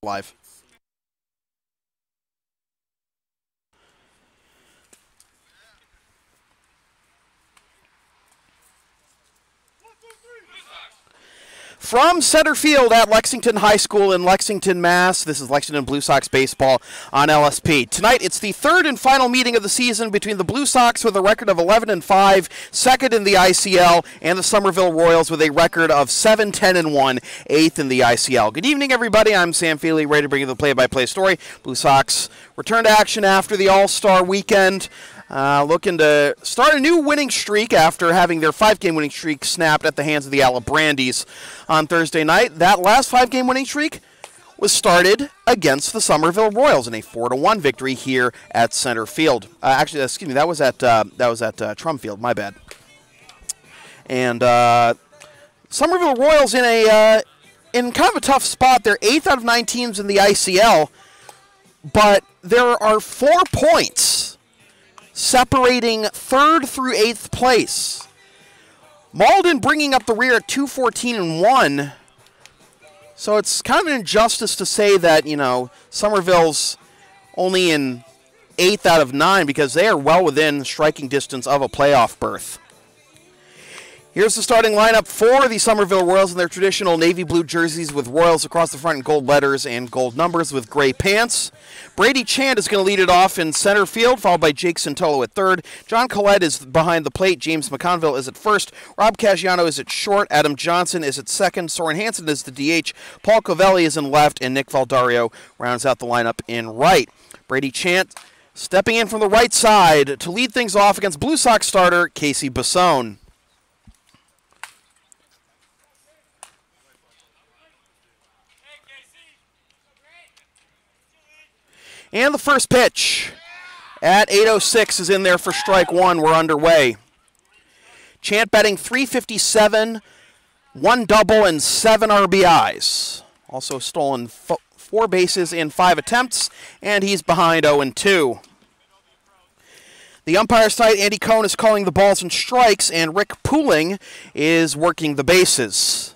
Live. From center field at Lexington High School in Lexington, Mass. This is Lexington Blue Sox baseball on LSP. Tonight, it's the third and final meeting of the season between the Blue Sox with a record of 11-5, second in the ICL, and the Somerville Royals with a record of 7-10-1, eighth in the ICL. Good evening, everybody. I'm Sam Feely, ready to bring you the play-by-play story. Blue Sox return to action after the All-Star weekend. Looking to start a new winning streak after having their 5-game winning streak snapped at the hands of the Alabrandies on Thursday night. That last 5-game winning streak was started against the Somerville Royals in a 4-1 victory here at center field. Actually, excuse me, that was at Trum Field. My bad. And Somerville Royals in kind of a tough spot. They're 8th out of 9 teams in the ICL, but there are 4 points separating 3rd through 8th place. Malden bringing up the rear at 2-14-1. So it's kind of an injustice to say that, you know, Somerville's only in 8th out of 9 because they are well within striking distance of a playoff berth. Here's the starting lineup for the Somerville Royals in their traditional navy blue jerseys with Royals across the front in gold letters and gold numbers with gray pants. Brady Chand is going to lead it off in center field, followed by Jake Santolo at third. John Collett is behind the plate. James McConville is at first. Rob Caggiano is at short. Adam Johnson is at second. Soren Hansen is the DH. Paul Covelli is in left, and Nick Valdario rounds out the lineup in right. Brady Chand stepping in from the right side to lead things off against Blue Sox starter Casey Bassone. And the first pitch at 8:06 is in there for strike one. We're underway. Chant batting .357, 1 double, and 7 RBIs. Also stolen 4 bases in 5 attempts, and he's behind 0-2. The umpire side, Andy Cohn, is calling the balls and strikes, and Rick Pooling is working the bases.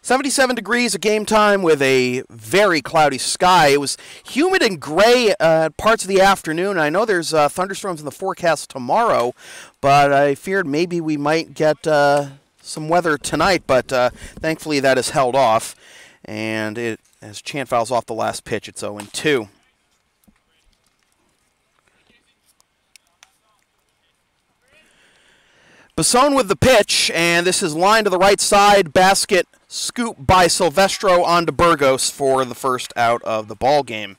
77 degrees at game time with a very cloudy sky. It was humid and gray parts of the afternoon. I know there's thunderstorms in the forecast tomorrow, but I feared maybe we might get some weather tonight, but thankfully that is held off. And as Chant fouls off the last pitch, it's 0-2. Bassone with the pitch, and this is line to the right side, basket scoop by Silvestro onto Burgos for the first out of the ball game.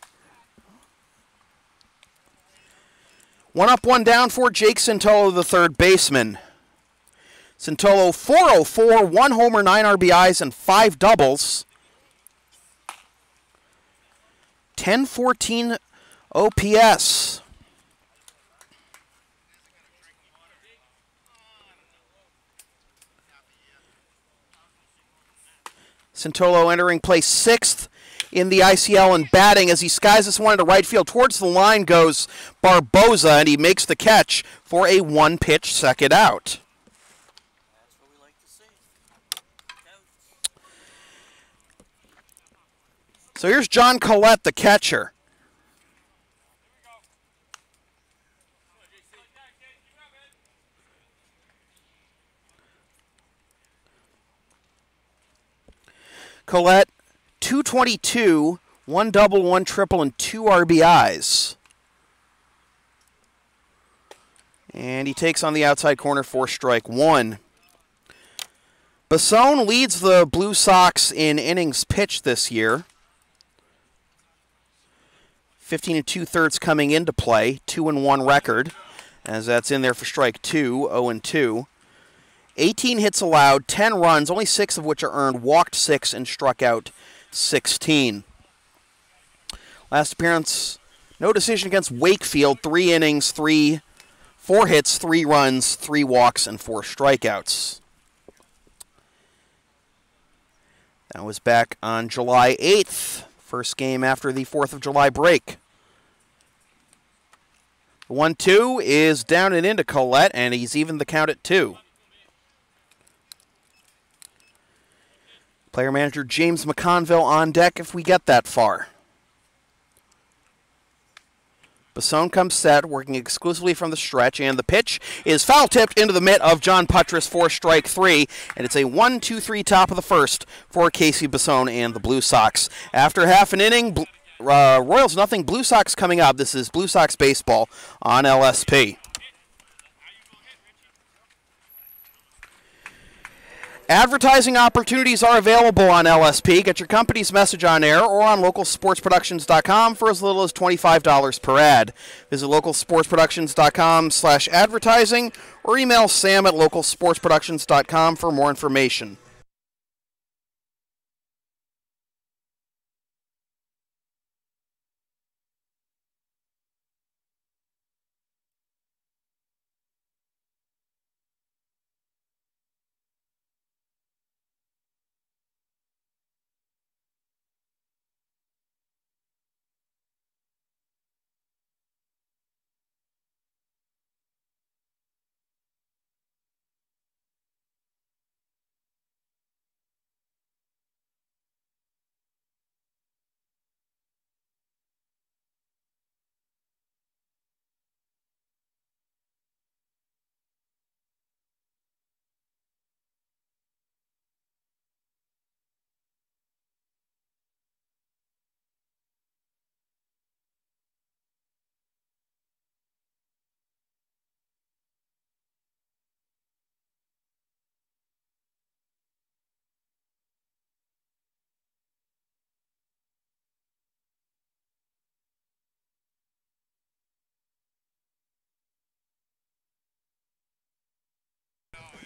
1 up, 1 down for Jake Santolo, the third baseman. Santolo 404, 1 homer, 9 RBIs, and 5 doubles. 1014 OPS. Santolo entering play 6th in the ICL and batting as he skies this one into right field. Towards the line goes Barboza, and he makes the catch for a 1-pitch second out. That's what we like to see. So here's John Collett, the catcher. Collett, 222, 1 double, 1 triple, and 2 RBIs. And he takes on the outside corner for strike one. Basone leads the Blue Sox in innings pitched this year. 15 2/3 coming into play, 2-1 record, as that's in there for strike two, 0-2. 18 hits allowed, 10 runs, only 6 of which are earned, walked 6 and struck out 16. Last appearance, no decision against Wakefield, 3 innings, 4 hits, 3 runs, 3 walks, and 4 strikeouts. That was back on July 8th. First game after the 4th of July break. The 1-2 is down and into Collett, and he's evened the count at 2. Player manager James McConville on deck if we get that far. Basone comes set, working exclusively from the stretch, and the pitch is foul-tipped into the mitt of John Puttress for strike 3, and it's a 1-2-3 top of the first for Casey Basone and the Blue Sox. After half an inning, Royals nothing, Blue Sox coming up. This is Blue Sox baseball on LSP. Advertising opportunities are available on LSP. Get your company's message on air or on localsportsproductions.com for as little as $25 per ad. Visit localsportsproductions.com/advertising or email sam@localsportsproductions.com for more information.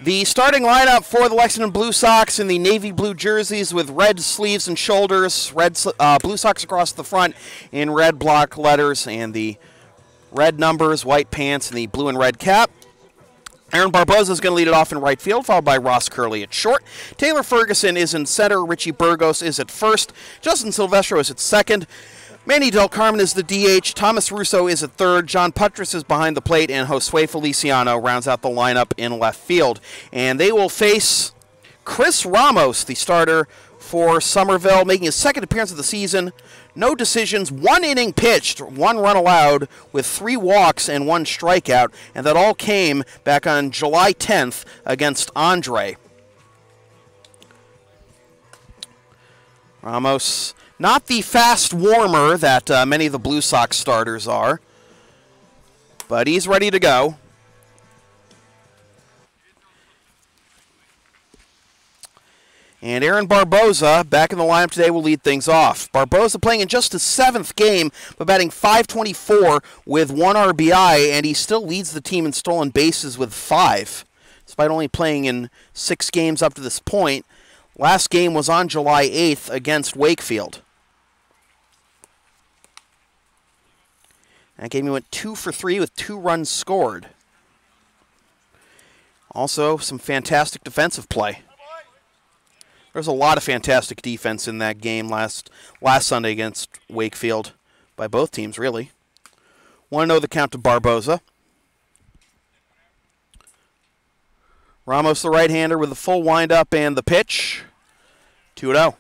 The starting lineup for the Lexington Blue Sox in the navy blue jerseys with red sleeves and shoulders, Blue Sox across the front in red block letters, and the red numbers, white pants, and the blue and red cap. Aaron Barbosa is going to lead it off in right field, followed by Ross Curley at short. Taylor Ferguson is in center. Richie Burgos is at first. Justin Silvestro is at second. Manny Del Carmen is the DH. Thomas Russo is at third. John Puttress is behind the plate, and Josue Feliciano rounds out the lineup in left field. And they will face Chris Ramos, the starter for Somerville, making his second appearance of the season. No decisions, 1 inning pitched, 1 run allowed with 3 walks and 1 strikeout, and that all came back on July 10th against Andre. Ramos, not the fast warmer that many of the Blue Sox starters are, but he's ready to go. And Aaron Barbosa, back in the lineup today, will lead things off. Barbosa playing in just his 7th game, but batting .524 with 1 RBI, and he still leads the team in stolen bases with 5, despite only playing in 6 games up to this point. Last game was on July 8th against Wakefield. That game he went 2 for 3 with 2 runs scored. Also, some fantastic defensive play. There's a lot of fantastic defense in that game last Sunday against Wakefield by both teams, really. Want to know the count to Barbosa. Ramos, the right-hander, with the full windup and the pitch. 2-0.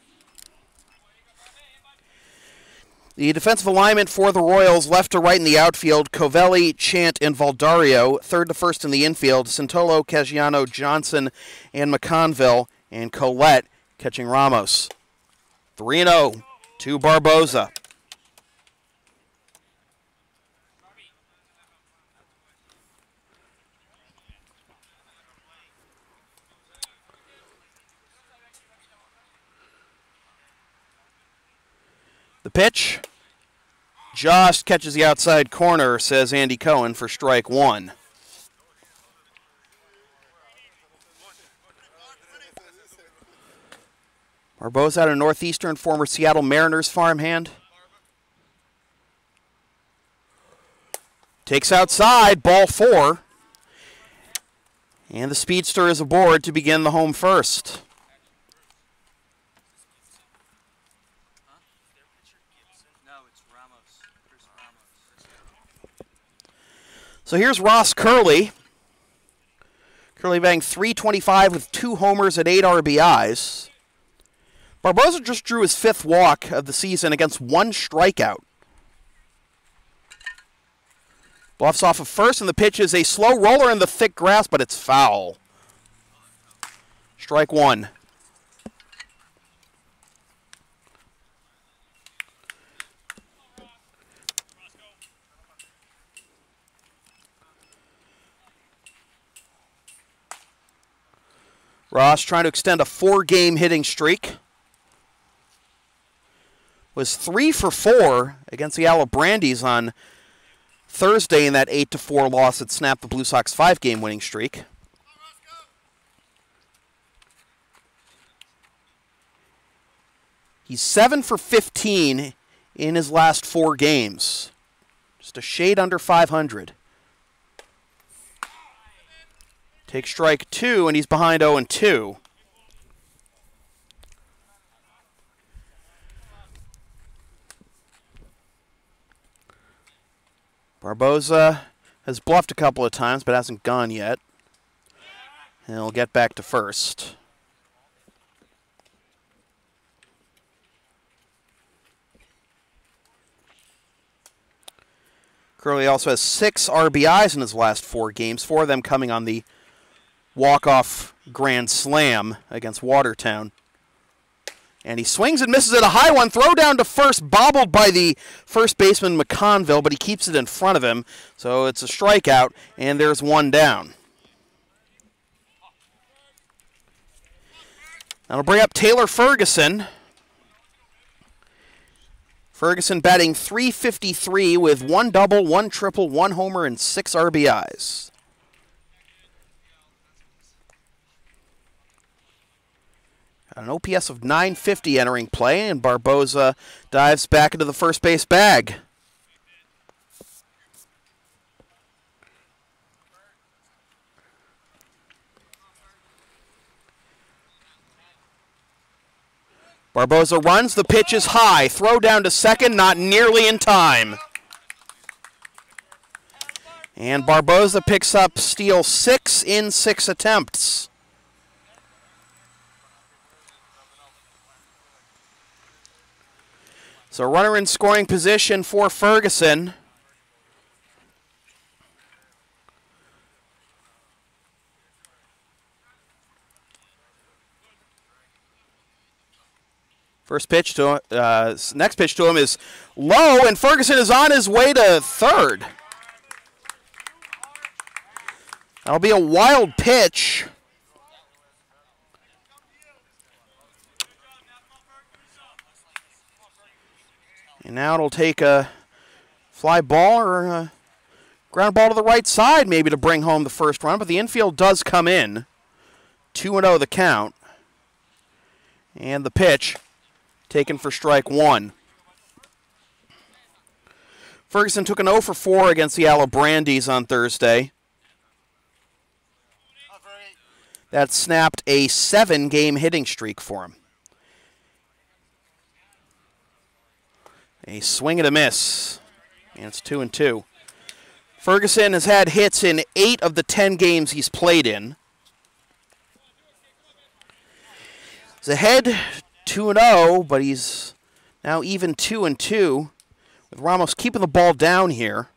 The defensive alignment for the Royals, left to right in the outfield, Covelli, Chant, and Valdario. Third to first in the infield, Santolo, Caggiano, Johnson, and McConville, and Collett catching Ramos. 3-0 to Barbosa. pitch just catches the outside corner, says Andy Cohen, for strike one. Barbosa out of Northeastern, former Seattle Mariners farmhand. Takes outside, ball four. And the speedster is aboard to begin the home first. So here's Ross Curley. Curley batting .325 with 2 homers and 8 RBIs. Barbosa just drew his 5th walk of the season against 1 strikeout. Bluffs off of first, and the pitch is a slow roller in the thick grass, but it's foul. Strike one. Ross trying to extend a 4-game hitting streak. Was 3 for 4 against the Alabrandies on Thursday in that 8-4 loss that snapped the Blue Sox 5-game winning streak. He's 7 for 15 in his last 4 games. Just a shade under 500. Takes strike 2, and he's behind 0-2. Barbosa has bluffed a couple of times, but hasn't gone yet. And he'll get back to first. Curley also has 6 RBIs in his last 4 games, 4 of them coming on the walk-off grand slam against Watertown. And he swings and misses at a high one. Throw down to first, bobbled by the first baseman McConville, but he keeps it in front of him. So it's a strikeout, and there's 1 down. That'll bring up Taylor Ferguson. Ferguson batting .353 with 1 double, 1 triple, 1 homer, and 6 RBIs. An OPS of .950 entering play, and Barbosa dives back into the first base bag. Barbosa runs, the pitch is high. Throw down to second, not nearly in time. And Barbosa picks up steal 6 in 6 attempts. So runner in scoring position for Ferguson. First pitch to next pitch to him is low, and Ferguson is on his way to third. That'll be a wild pitch. And now it'll take a fly ball or a ground ball to the right side maybe to bring home the first run, but the infield does come in. 2-0 the count. And the pitch taken for strike 1. Ferguson took an 0 for 4 against the Alabrandies on Thursday. That snapped a 7-game hitting streak for him. A swing and a miss, and it's 2-2. Ferguson has had hits in 8 of the 10 games he's played in. He's ahead 2-0, but he's now even 2-2, with Ramos keeping the ball down here.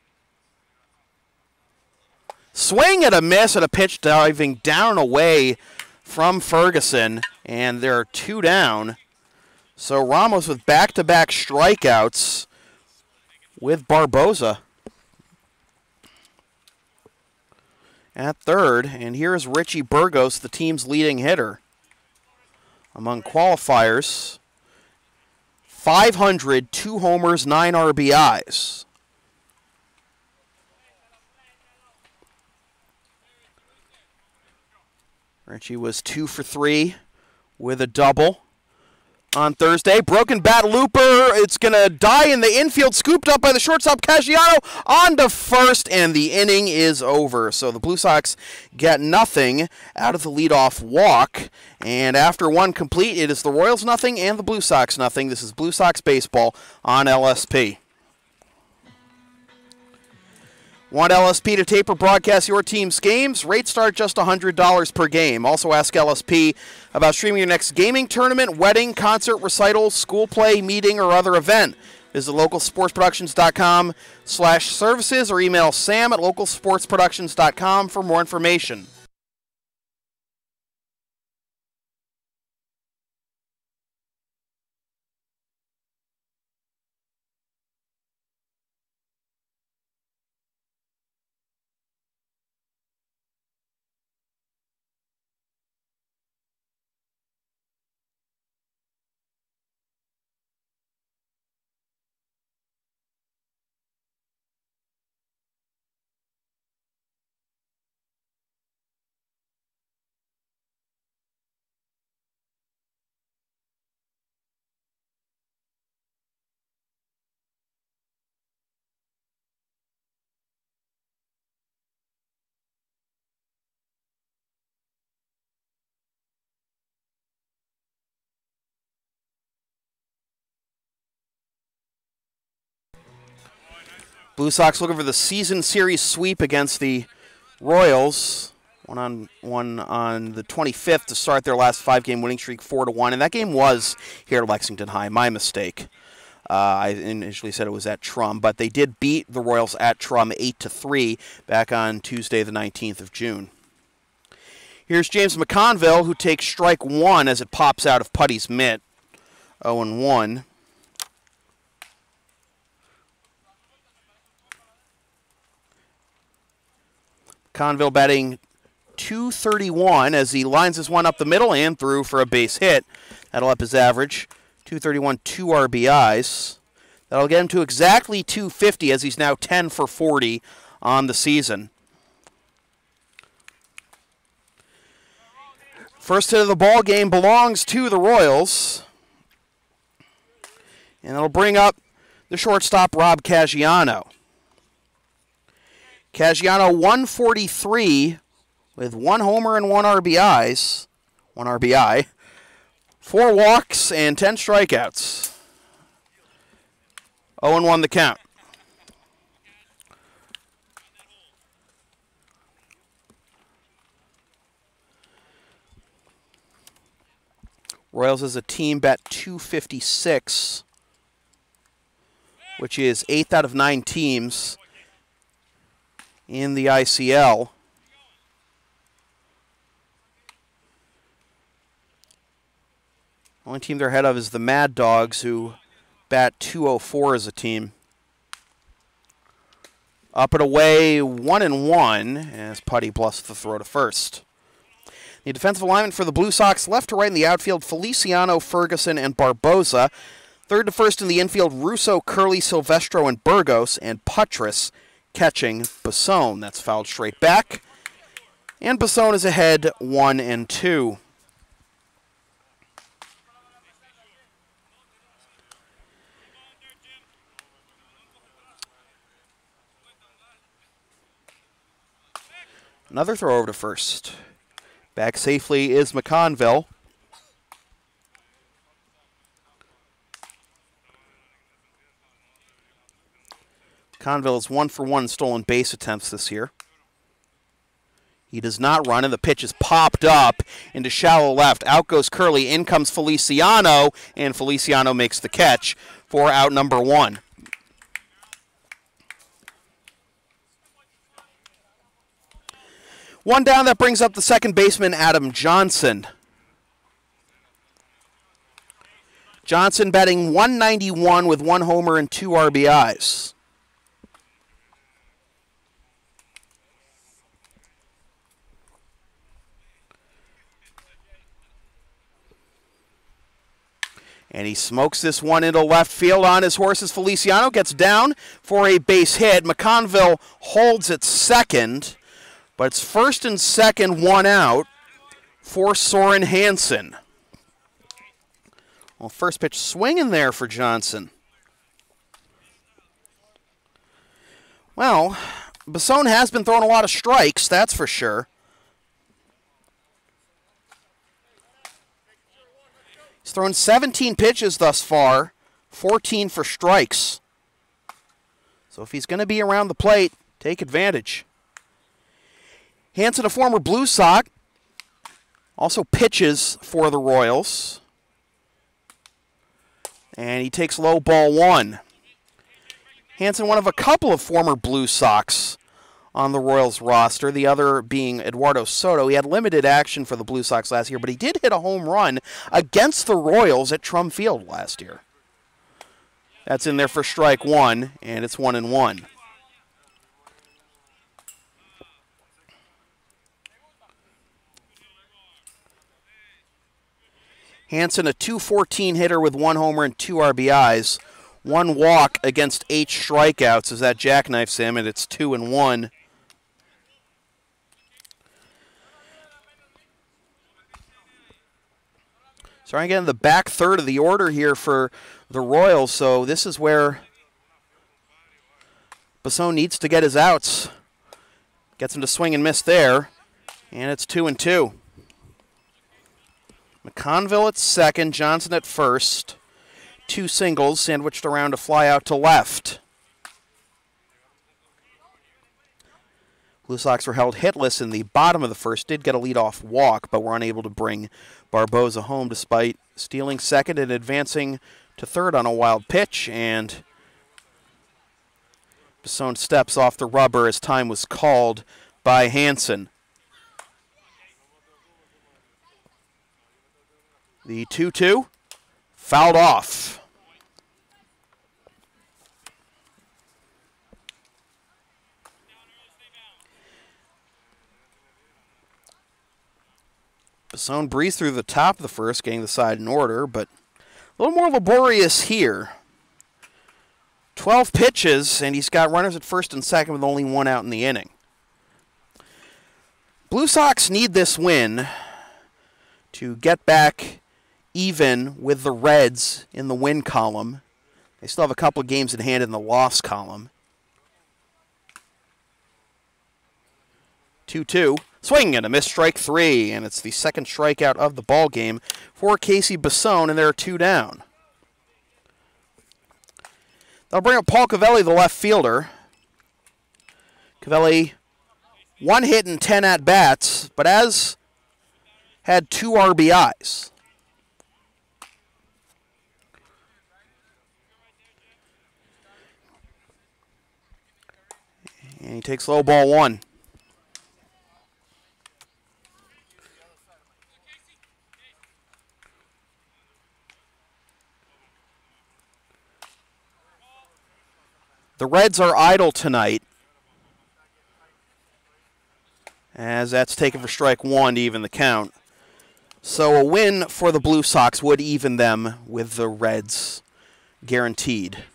Swing and a miss at a pitch diving down and away from Ferguson, and there are 2 down. So Ramos with back-to-back strikeouts with Barbosa at third. And here is Richie Burgos, the team's leading hitter. Among qualifiers, 500, 2 homers, 9 RBIs. Richie was 2 for 3 with a double on Thursday. Broken bat looper. It's going to die in the infield. Scooped up by the shortstop, Caggiano, on to first, and the inning is over. So the Blue Sox get nothing out of the leadoff walk. And after one complete, it is the Royals nothing and the Blue Sox nothing. This is Blue Sox baseball on LSP. Want LSP to tape or broadcast your team's games? Rates start just $100 per game. Also ask LSP about streaming your next gaming tournament, wedding, concert, recital, school play, meeting, or other event. Visit localsportsproductions.com/services or email sam@localsportsproductions.com for more information. Blue Sox looking for the season series sweep against the Royals. One on the 25th to start their last 5-game winning streak, 4-1, and that game was here at Lexington High. My mistake. I initially said it was at Trum, but they did beat the Royals at Trum 8-3 back on Tuesday, the 19th of June. Here's James McConville, who takes strike one as it pops out of Putty's mitt. 0-1. Conville batting .231 as he lines this one up the middle and through for a base hit. That'll up his average. .231, 2 RBIs. That'll get him to exactly .250 as he's now 10 for 40 on the season. First hit of the ball game belongs to the Royals. And that'll bring up the shortstop, Rob Caggiano. Caggiano 143 with 1 homer and 1 RBIs. 1 RBI. 4 walks and 10 strikeouts. 0-1 the count. Royals as a team bat .256, which is 8th out of 9 teams in the ICL. Only team they're ahead of is the Mad Dogs, who bat .204 as a team. Up and away, 1-1, as Putty bluffs the throw to first. The defensive alignment for the Blue Sox, left to right in the outfield, Feliciano, Ferguson, and Barboza. Third to first in the infield, Russo, Curley, Silvestro, and Burgos, and Putras catching Basone. That's fouled straight back. And Basone is ahead 1-2. Another throw over to first. Back safely is McConville. Conville is 1 for 1 stolen base attempts this year. He does not run, and the pitch is popped up into shallow left. Out goes Curley. In comes Feliciano, and Feliciano makes the catch for out number 1. One down, that brings up the second baseman, Adam Johnson. Johnson batting .191 with 1 homer and 2 RBIs. And he smokes this one into left field on his horses. Feliciano gets down for a base hit. McConville holds at second, but it's first and second, one out for Soren Hansen. Well, first pitch swinging there for Johnson. Well, Basone has been throwing a lot of strikes, that's for sure. He's thrown 17 pitches thus far, 14 for strikes. So if he's going to be around the plate, take advantage. Hansen, a former Blue Sox, also pitches for the Royals. And he takes low, ball one. Hansen, one of a couple of former Blue Sox on the Royals roster, the other being Eduardo Soto. He had limited action for the Blue Sox last year, but he did hit a home run against the Royals at Trum Field last year. That's in there for strike one, and it's 1-1. Hansen, a .214 hitter with 1 homer and 2 RBIs. 1 walk against 8 strikeouts as that jackknifes him, and it's 2-1. Starting to get in the back third of the order here for the Royals, so this is where Basone needs to get his outs. Gets him to swing and miss there, and it's 2-2. McConville at second, Johnson at first. 2 singles sandwiched around a fly out to left. Blue Sox were held hitless in the bottom of the first, did get a leadoff walk, but were unable to bring Barboza home despite stealing second and advancing to third on a wild pitch, and Basone steps off the rubber as time was called by Hansen. The 2-2 fouled off. Basone breezed through the top of the first, getting the side in order, but a little more laborious here. 12 pitches, and he's got runners at first and second with only 1 out in the inning. Blue Sox need this win to get back even with the Reds in the win column. They still have a couple of games in hand in the loss column. 2-2. Swinging and a miss, strike 3, and it's the second strikeout of the ball game for Casey Basone, and there are 2 down. They'll bring up Paul Cavelli, the left fielder. Cavelli, 1 hit and 10 at-bats, but has had 2 RBIs. And he takes low, ball 1. The Reds are idle tonight, as that's taken for strike 1 to even the count. So a win for the Blue Sox would even them with the Reds guaranteed.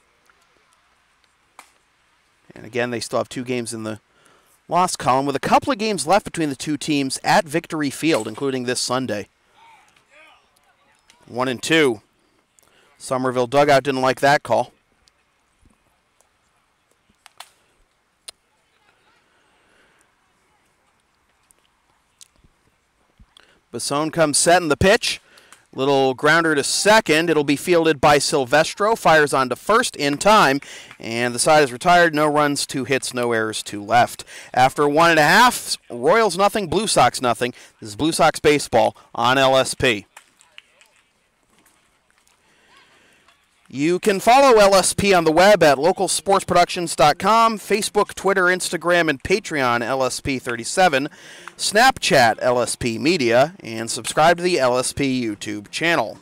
And again, they still have 2 games in the loss column with a couple of games left between the 2 teams at Victory Field, including this Sunday. 1-2. Somerville dugout didn't like that call. Basone comes set in the pitch. Little grounder to second. It'll be fielded by Silvestro. Fires on to first in time. And the side is retired. No runs, 2 hits, no errors, 2 left. After 1.5, Royals nothing, Blue Sox nothing. This is Blue Sox baseball on LSP. You can follow LSP on the web at localsportsproductions.com, Facebook, Twitter, Instagram, and Patreon LSP37, Snapchat LSP Media, and subscribe to the LSP YouTube channel.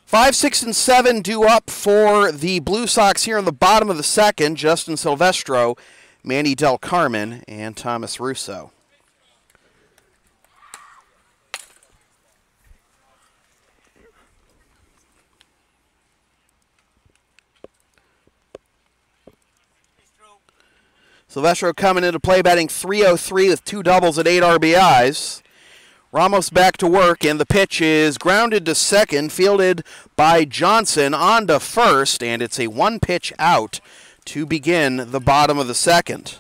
5, 6, and 7 due up for the Blue Sox here in the bottom of the second. Justin Silvestro, Manny Del Carmen, and Thomas Russo. Silvestro coming into play, batting .303 with 2 doubles and 8 RBIs. Ramos back to work, and the pitch is grounded to second, fielded by Johnson on to first, and it's a 1-pitch out to begin the bottom of the second.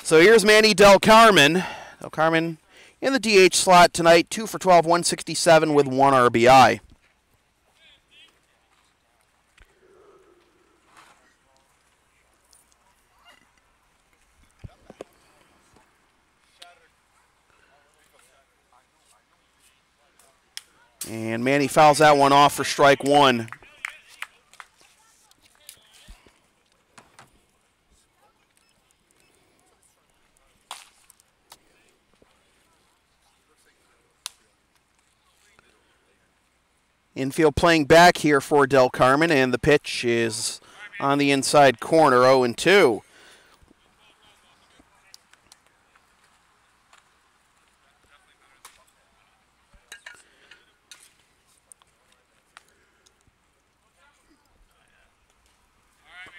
So here's Manny Del Carmen. Del Carmen in the DH slot tonight, 2 for 12, 167 with 1 RBI. And Manny fouls that one off for strike 1. Infield playing back here for Del Carmen, and the pitch is on the inside corner, 0-2.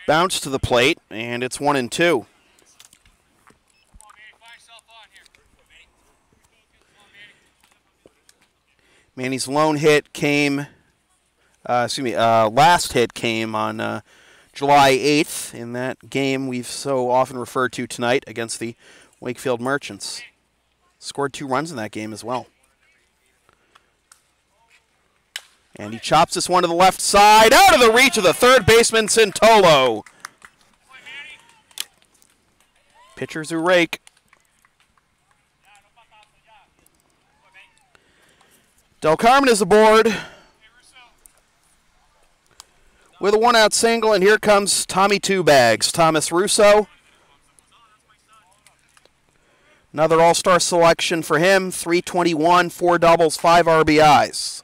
Bounce to the plate, and it's 1-2. Manny's lone hit came, last hit came on July 8th in that game we've so often referred to tonight against the Wakefield Merchants. Scored 2 runs in that game as well. And he chops this one to the left side, out of the reach of the third baseman, Sintolo. Pitchers who rake. Del Carmen is aboard with a 1-out single, and here comes Tommy Two Bags, Thomas Russo. Another all-star selection for him, 321, 4 doubles, 5 RBIs.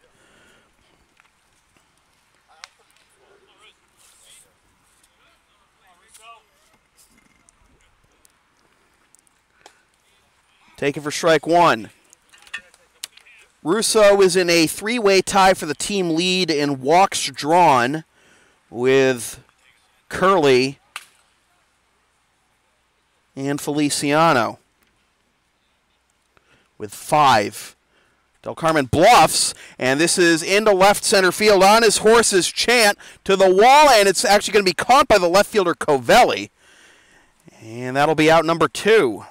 Taken for strike 1. Russo is in a 3-way tie for the team lead in walks drawn with Curley and Feliciano with 5. Del Carmen bluffs, and this is into left center field on his horse's chant to the wall, and it's actually going to be caught by the left fielder Covelli. And that'll be out number 2.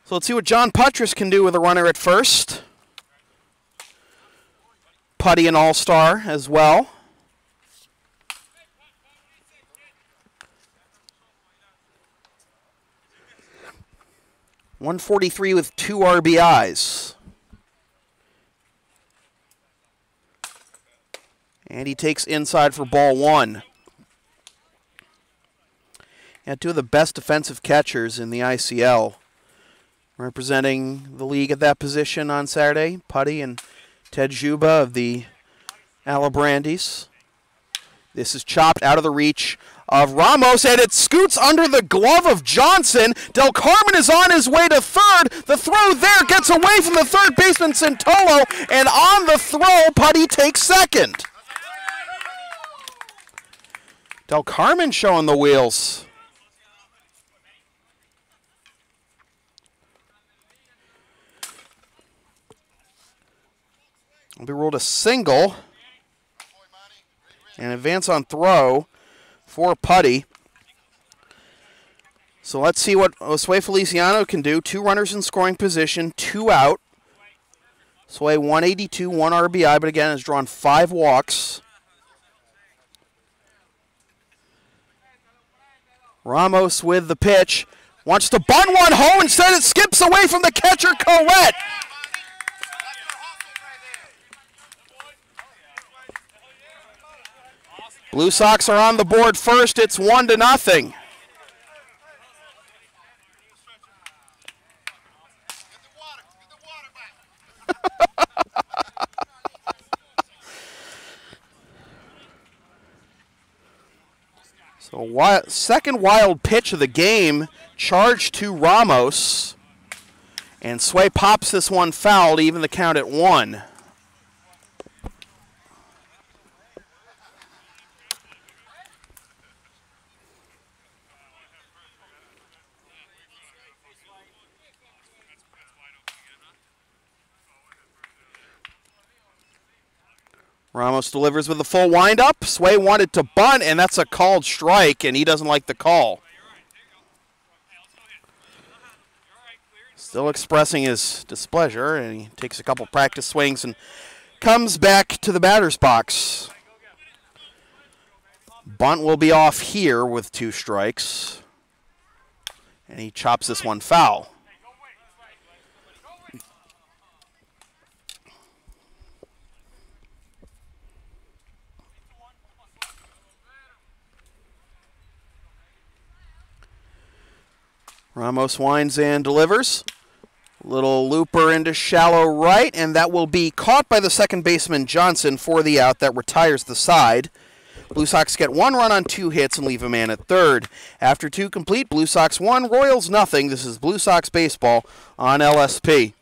So let's see what John Puttress can do with a runner at first. Putty an all-star as well. .143 with 2 RBIs. And he takes inside for ball 1. And 2 of the best defensive catchers in the ICL. Representing the league at that position on Saturday, Putty and Ted Juba of the Alabrandis. This is chopped out of the reach of Ramos, and it scoots under the glove of Johnson. Del Carmen is on his way to third. The throw there gets away from the third baseman, Sintolo, and on the throw, Putty takes second. Del Carmen showing the wheels. Will be ruled a single. And advance on throw for Putty. So let's see what Josue Feliciano can do. 2 runners in scoring position, 2 out. Sway 182, 1 RBI, but again has drawn 5 walks. Ramos with the pitch. Wants to bunt one home. Instead it skips away from the catcher, Collett. Blue Sox are on the board first. It's 1-0. So second wild pitch of the game, charge to Ramos. And Sway pops this one foul to even the count at 1. Ramos delivers with a full windup. Sway wanted to bunt, and that's a called strike, and he doesn't like the call. Still expressing his displeasure, and he takes a couple practice swings and comes back to the batter's box. Bunt will be off here with 2 strikes, and he chops this one foul. Ramos winds and delivers. Little looper into shallow right, and that will be caught by the second baseman Johnson for the out that retires the side. Blue Sox get 1 run on 2 hits and leave a man at third. After 2 complete, Blue Sox 1, Royals nothing. This is Blue Sox baseball on LSP.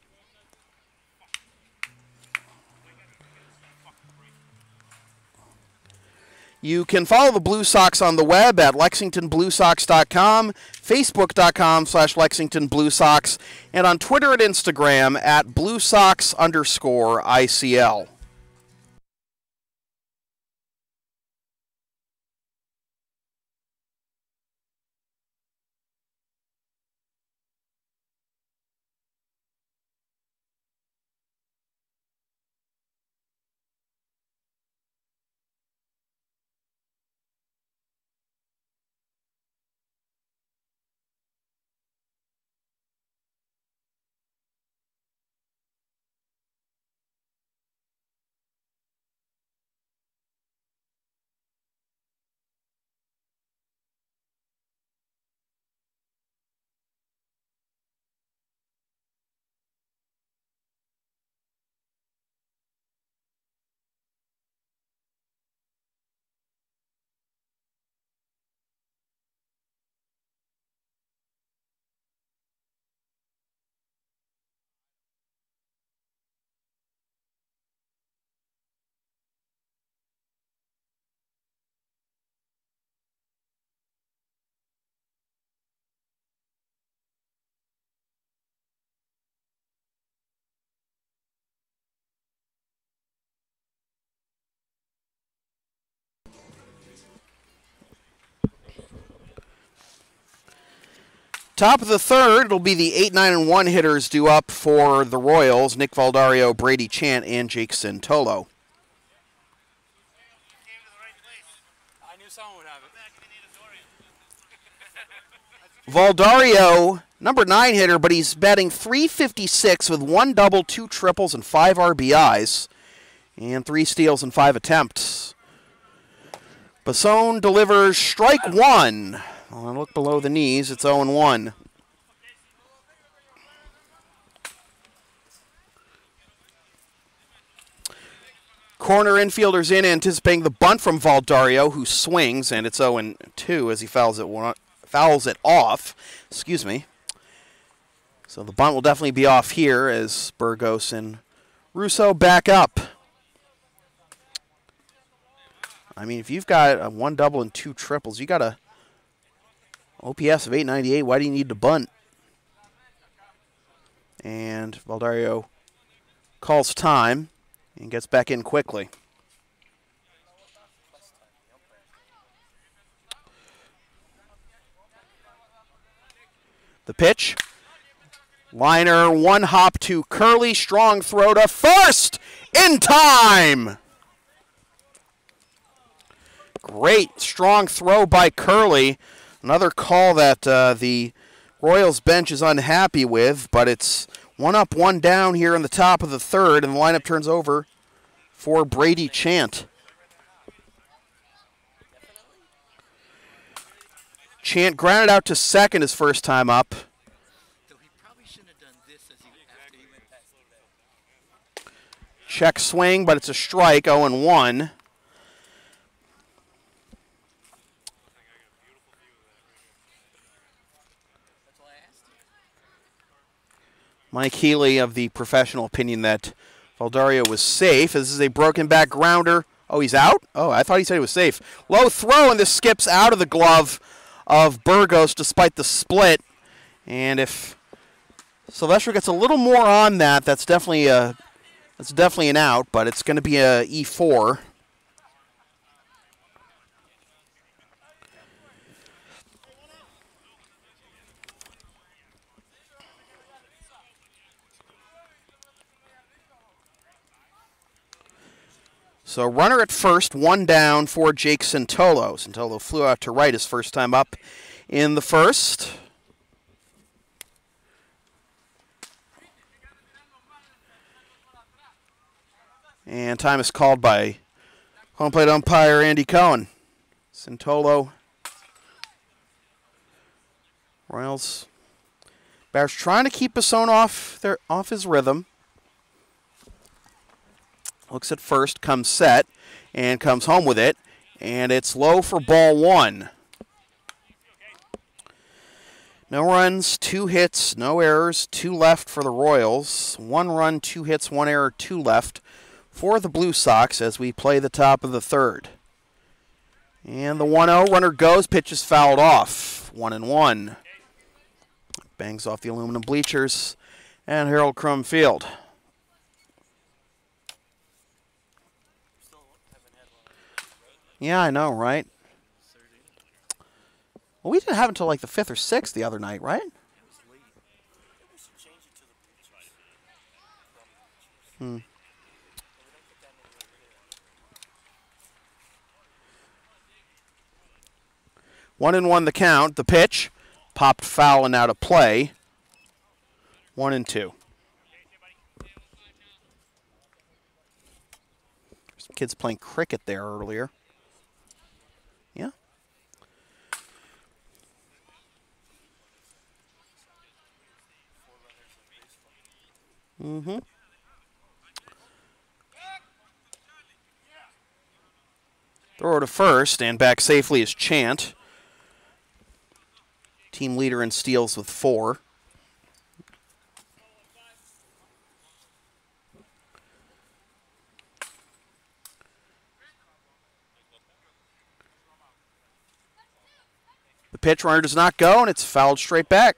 You can follow the Blue Sox on the web at LexingtonBlueSox.com, Facebook.com/LexingtonBlueSox, and on Twitter and Instagram at BlueSox_ICL. Top of the third, it'll be the 8, 9, and 1 hitters due up for the Royals. Nick Valdario, Brady Chant, and Jake Santolo. I knew someone would have it. Valdario, number 9 hitter, but he's batting .356 with 1 double, 2 triples, and 5 RBIs, and 3 steals and 5 attempts. Basone delivers strike 1. Well, look below the knees, it's 0-1. Corner infielders in, anticipating the bunt from Valdario, who swings, and it's 0-2 as he fouls it off. Excuse me. So the bunt will definitely be off here as Burgos and Russo back up. I mean, if you've got a 1 double and 2 triples, you got a OPS of 898. Why do you need to bunt? And Valdario calls time and gets back in quickly. The pitch. Liner, 1 hop to Curley. Strong throw to first in time. Great strong throw by Curley. Another call that the Royals bench is unhappy with, but it's 1 up, 1 down here in the top of the third, and the lineup turns over for Brady Chant. Chant grounded out to second his first time up. Though he probably shouldn't have done this after he went past. Check swing, but it's a strike, 0-1. Mike Healy of the professional opinion that Valdario was safe. This is a broken back grounder. Oh, he's out? Oh, I thought he said he was safe. Low throw, and this skips out of the glove of Burgos despite the split. And if Silvestro gets a little more on that, that's definitely an out, but it's going to be a E4. So runner at first, one down for Jake Santolo. Santolo flew out to right his first time up in the first. And time is called by home plate umpire Andy Cohen. Santolo. Royals. Bears trying to keep Basone off his rhythm. Looks at first, comes set, and comes home with it. And it's low for ball one. No runs, 2 hits, no errors, 2 left for the Royals. 1 run, 2 hits, 1 error, 2 left for the Blue Sox as we play the top of the third. And the 1-0 runner goes, pitch is fouled off. 1-1. Bangs off the aluminum bleachers and Harold Crum Field. Yeah, I know, right? Well, we didn't have it until like the 5th or 6th the other night, right? Hmm. One and one the count. The pitch popped foul and out of play. 1-2. Some kids playing cricket there earlier. Yeah. Mm-hmm. Throw to first, and back safely is Chant. Team leader in steals with 4. The pitch runner does not go, and it's fouled straight back.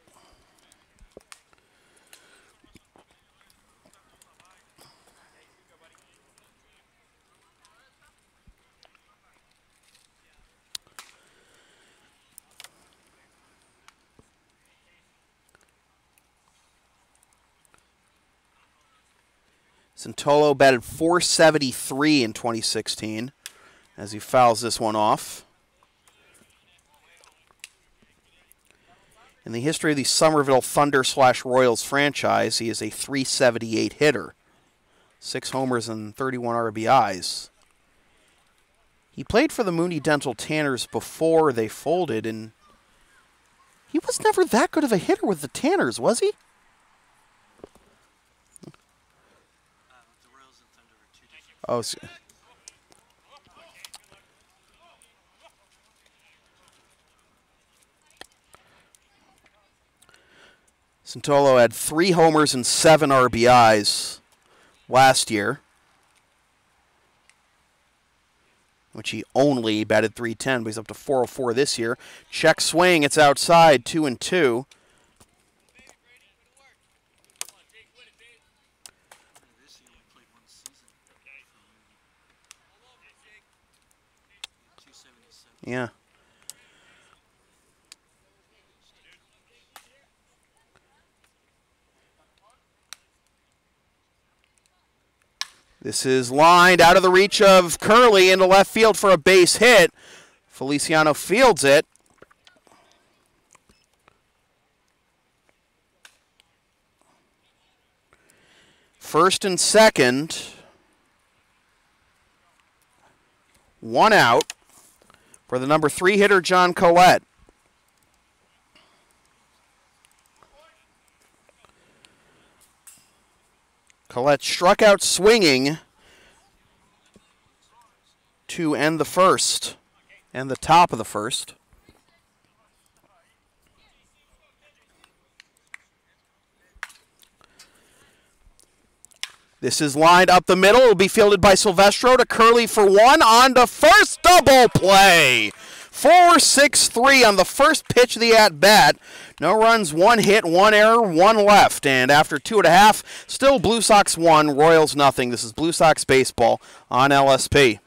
Santolo batted .473 in 2016 as he fouls this one off. In the history of the Somerville Thunder/Royals franchise, he is a .378 hitter. 6 homers and 31 RBIs. He played for the Mooney Dental Tanners before they folded, and he was never that good of a hitter with the Tanners, was he? Oh, Santolo had 3 homers and 7 RBIs last year, which he only batted .310, but he's up to .404 this year. Check swing, it's outside, 2-2. Yeah. This is lined out of the reach of Curley into left field for a base hit. Feliciano fields it. First and second. 1 out for the number 3 hitter, John Collett. Collett struck out swinging to end the first, and the top of the first. This is lined up the middle. It'll be fielded by Silvestro to Curley for one on the first double play. 4-6-3 on the first pitch of the at-bat. No runs, one hit, one error, one left. And after 2.5, still Blue Sox 1, Royals nothing. This is Blue Sox baseball on LSP.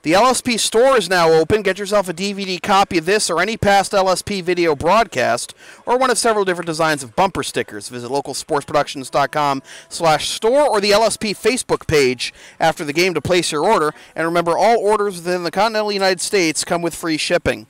The LSP store is now open. Get yourself a DVD copy of this or any past LSP video broadcast or one of several different designs of bumper stickers. Visit localsportsproductions.com/store or the LSP Facebook page after the game to place your order. And remember, all orders within the continental United States come with free shipping.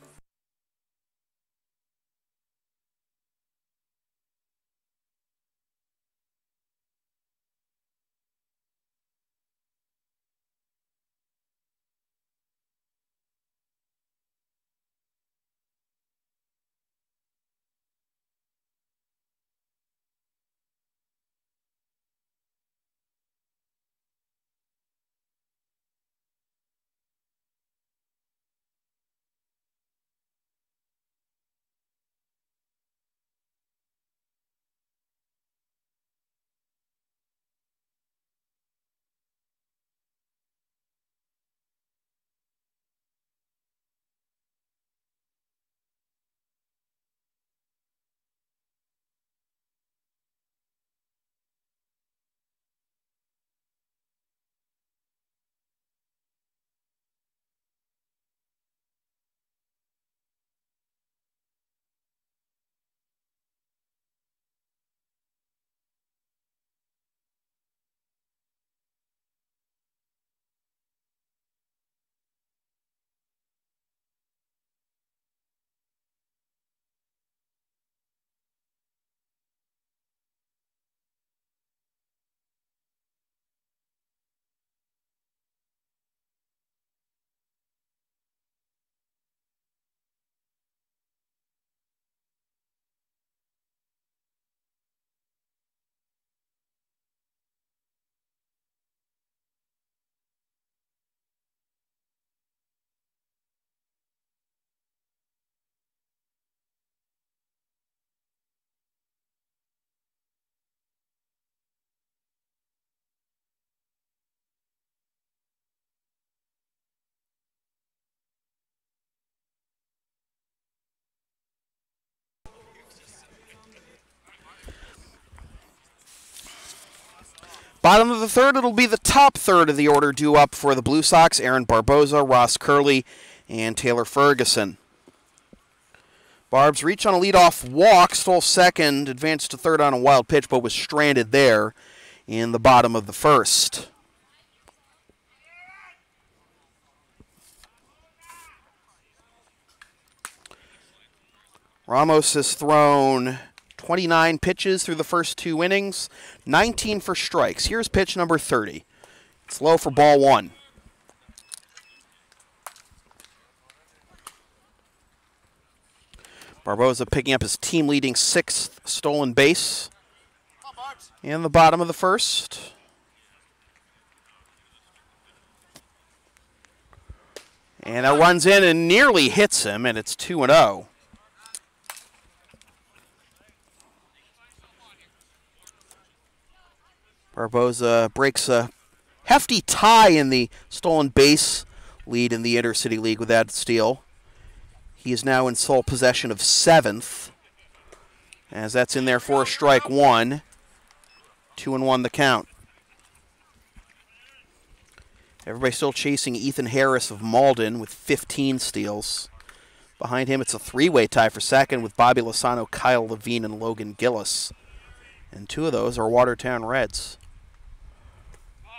Bottom of the third, it'll be the top third of the order due up for the Blue Sox. Aaron Barboza, Ross Curley, and Taylor Ferguson. Barbs reached on a leadoff walk, stole second, advanced to third on a wild pitch, but was stranded there in the bottom of the first. Ramos has thrown 29 pitches through the first 2 innings, 19 for strikes. Here's pitch number 30. It's low for ball 1. Barboza picking up his team-leading 6th stolen base in the bottom of the first. And that runs in and nearly hits him, and it's 2-0. Barboza breaks a hefty tie in the stolen base lead in the Intercity League with that steal. He is now in sole possession of 7th, as that's in there for a strike 1. 2-1 the count. Everybody still chasing Ethan Harris of Malden with 15 steals. Behind him, it's a 3-way tie for second with Bobby Lozano, Kyle Levine, and Logan Gillis. And 2 of those are Watertown Reds.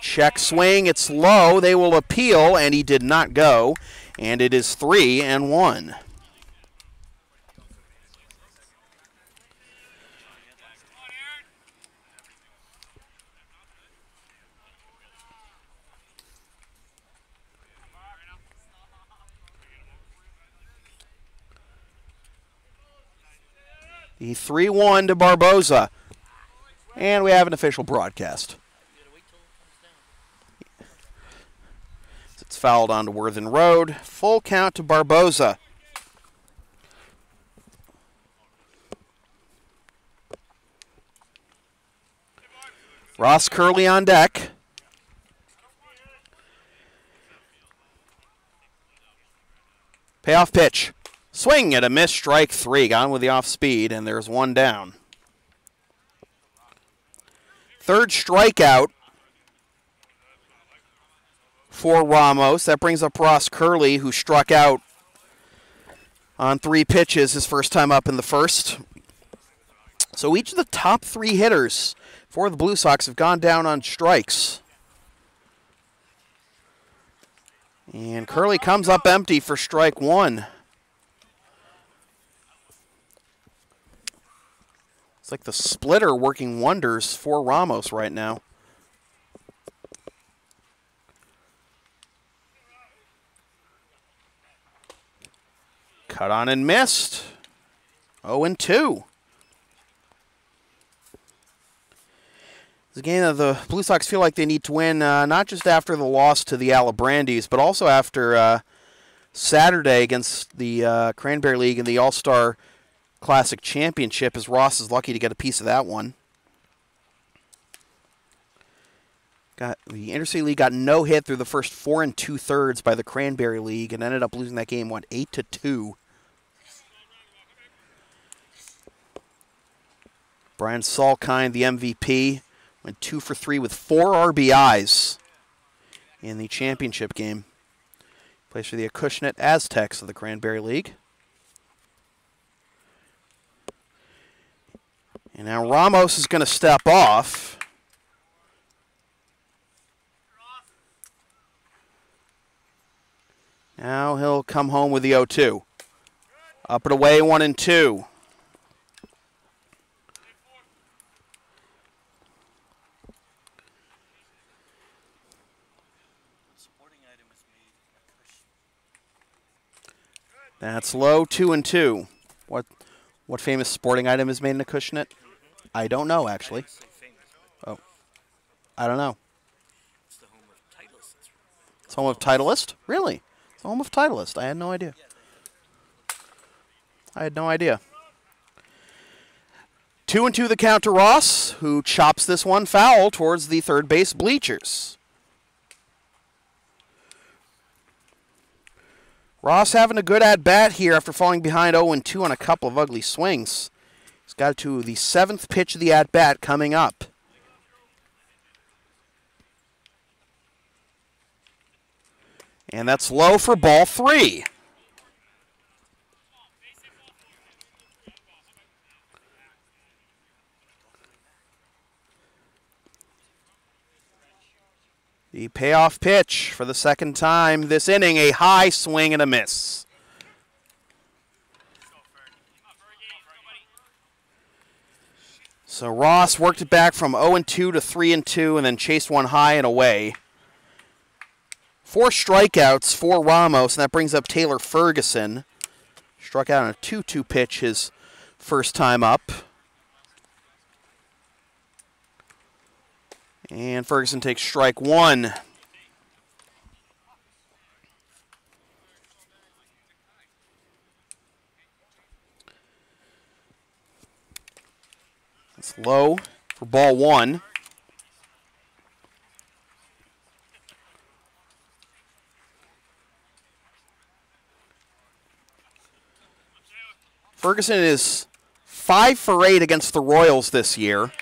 Check swing, it's low. They will appeal, and he did not go. And it is 3-1. The 3-1 to Barboza. And we have an official broadcast. It's fouled onto Worthen Road. Full count to Barboza. Ross Curley on deck. Payoff pitch. Swing and a miss, strike 3. Gone with the off speed, and there's one down. Third strikeout for Ramos. That brings up Ross Curley, who struck out on 3 pitches his first time up in the first. So each of the top 3 hitters for the Blue Sox have gone down on strikes. And Curley comes up empty for strike 1. It's like the splitter working wonders for Ramos right now. Cut on and missed. 0-2. It's a game that the Blue Sox feel like they need to win, not just after the loss to the Alabrandis, but also after Saturday against the Cranberry League in the All-Star Classic Championship, as Ross is lucky to get a piece of that one. The Interstate League got no hit through the first 4 2/3 by the Cranberry League and ended up losing that game, 8-2. Brian Salkind, the MVP, went 2 for 3 with 4 RBIs in the championship game. Plays for the Acushnet Aztecs of the Cranberry League. And now Ramos is going to step off. Now he'll come home with the 0-2. Up and away, 1-2. That's low, 2-2. What famous sporting item is made in Acushnet? I don't know, actually. Oh, I don't know. It's the home of Titleist. It's home of Titleist? Really? It's the home of Titleist. I had no idea. I had no idea. 2-2 the count to Ross, who chops this one foul towards the third base bleachers. Ross having a good at-bat here after falling behind 0-2 on a couple of ugly swings. He's got to the 7th pitch of the at-bat coming up. And that's low for ball 3. The payoff pitch for the second time this inning, a high swing and a miss. So Ross worked it back from 0-2 to 3-2 and then chased one high and away. 4 strikeouts for Ramos, and that brings up Taylor Ferguson. Struck out on a 2-2 pitch his first time up. And Ferguson takes strike 1. That's low for ball 1. Ferguson is 5 for 8 against the Royals this year,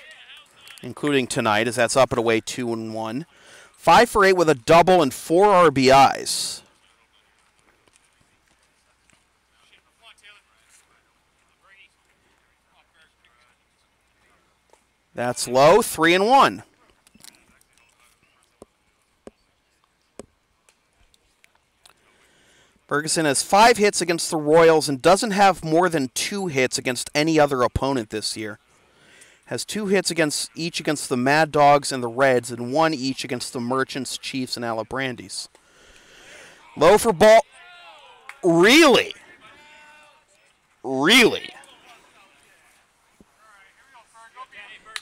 including tonight, as that's up and away 2-1. 5 for 8 with a double and 4 RBIs. That's low, 3-1. Ferguson has 5 hits against the Royals and doesn't have more than 2 hits against any other opponent this year. Has 2 hits each against the Mad Dogs and the Reds, and 1 each against the Merchants, Chiefs, and Alabrandis. Low for ball. Really? Really?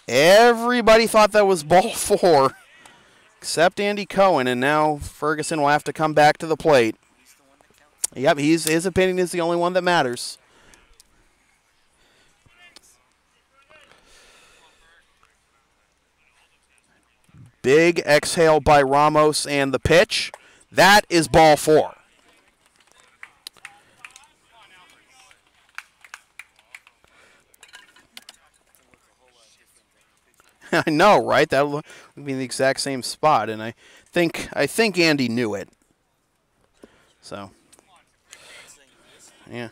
Everybody thought that was ball 4, except Andy Cohen, and now Ferguson will have to come back to the plate. Yep, his opinion is the only one that matters. Big exhale by Ramos, and the pitch. That is ball 4. I know, right? That would be in the exact same spot, and I think Andy knew it. So, yeah.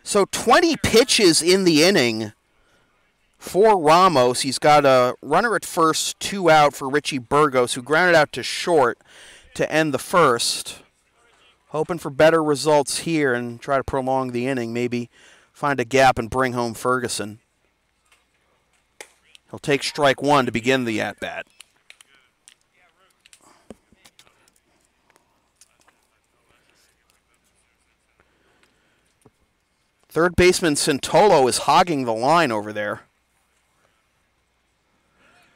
So 20 pitches in the inning for Ramos. He's got a runner at first, 2 out for Richie Burgos, who grounded out to short to end the first. Hoping for better results here and try to prolong the inning, maybe find a gap and bring home Ferguson. He'll take strike 1 to begin the at-bat. Third baseman Santolo is hogging the line over there.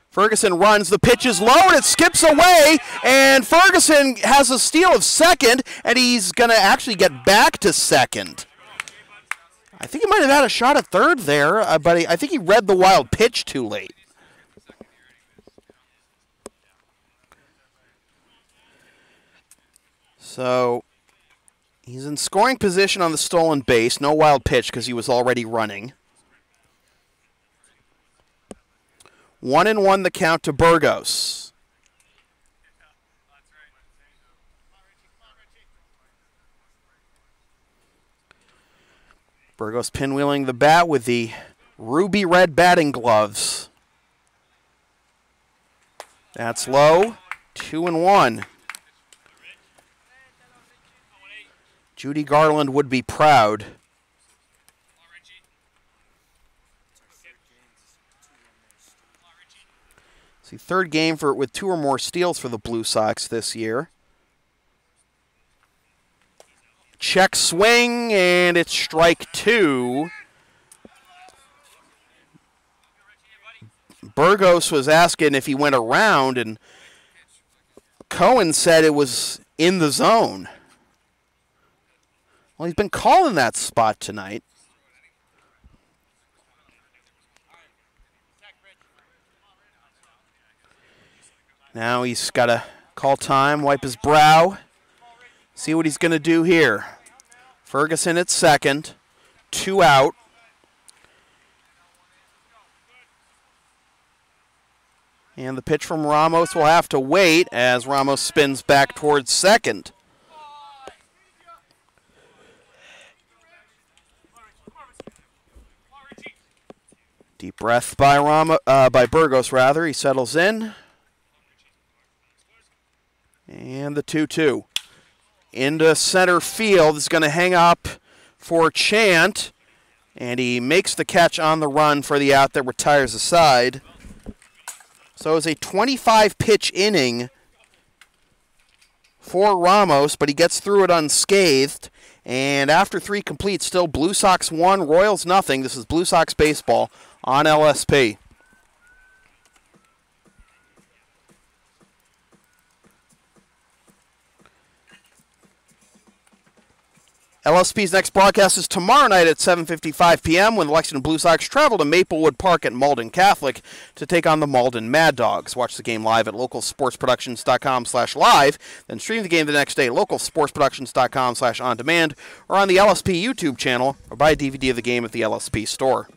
Ferguson runs, the pitch is low, and it skips away, and Ferguson has a steal of second, and he's going to actually get back to second. I think he might have had a shot at third there, but I think he read the wild pitch too late. So he's in scoring position on the stolen base. No wild pitch because he was already running. 1-1 the count to Burgos. Burgos pinwheeling the bat with the ruby red batting gloves. That's low. 2-1. Judy Garland would be proud. See, third game with 2 or more steals for the Blue Sox this year. Check swing, and it's strike 2. Burgos was asking if he went around, and Cohen said it was in the zone. Well, he's been calling that spot tonight. Now he's got to call time, wipe his brow, see what he's going to do here. Ferguson at second, 2 out. And the pitch from Ramos will have to wait as Ramos spins back towards second. Deep breath by Burgos, rather. He settles in. And the 2-2. Into center field. Is going to hang up for Chant. And he makes the catch on the run for the out that retires the side. So it's a 25-pitch inning for Ramos, but he gets through it unscathed. And after 3 complete, still Blue Sox 1, Royals nothing. This is Blue Sox baseball on LSP. LSP's next broadcast is tomorrow night at 7:55 p.m. when the Lexington Blue Sox travel to Maplewood Park at Malden Catholic to take on the Malden Mad Dogs. Watch the game live at localsportsproductions.com/live, then stream the game the next day at localsportsproductions.com/on-demand or on the LSP YouTube channel, or buy a DVD of the game at the LSP store.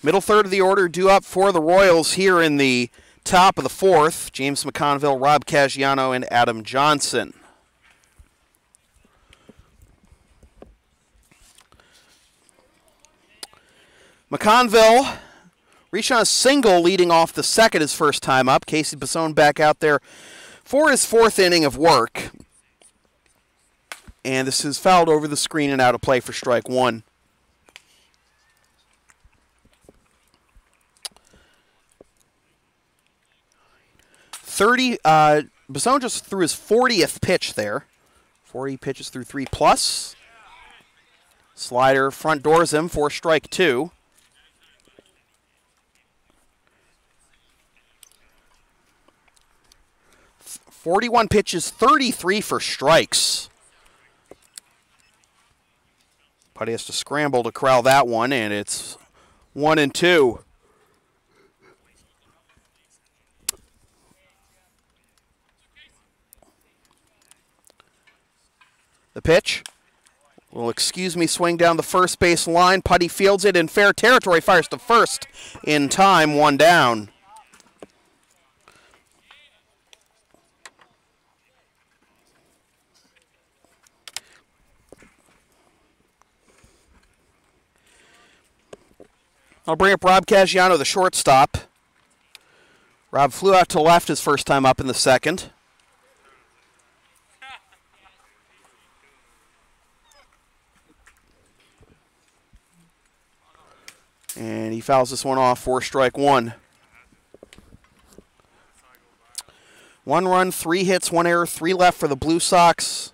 Middle third of the order due up for the Royals here in the top of the fourth. James McConville, Rob Caggiano, and Adam Johnson. McConville reached on a single leading off the second his first time up. Casey Basone back out there for his fourth inning of work. And this is fouled over the screen and out of play for strike one. Basone just threw his 40th pitch there. 40 pitches through 3+. Slider front doors him for strike two. 41 pitches, 33 for strikes. Putty has to scramble to corral that one, and it's 1-2. The pitch. Well, excuse me, swing down the first base line. Putty fields it in fair territory, fires to first in time, one down. I'll bring up Rob Caggiano, the shortstop. Rob flew out to left his first time up in the second. And he fouls this one off for strike one. 1 run, 3 hits, 1 error, 3 left for the Blue Sox.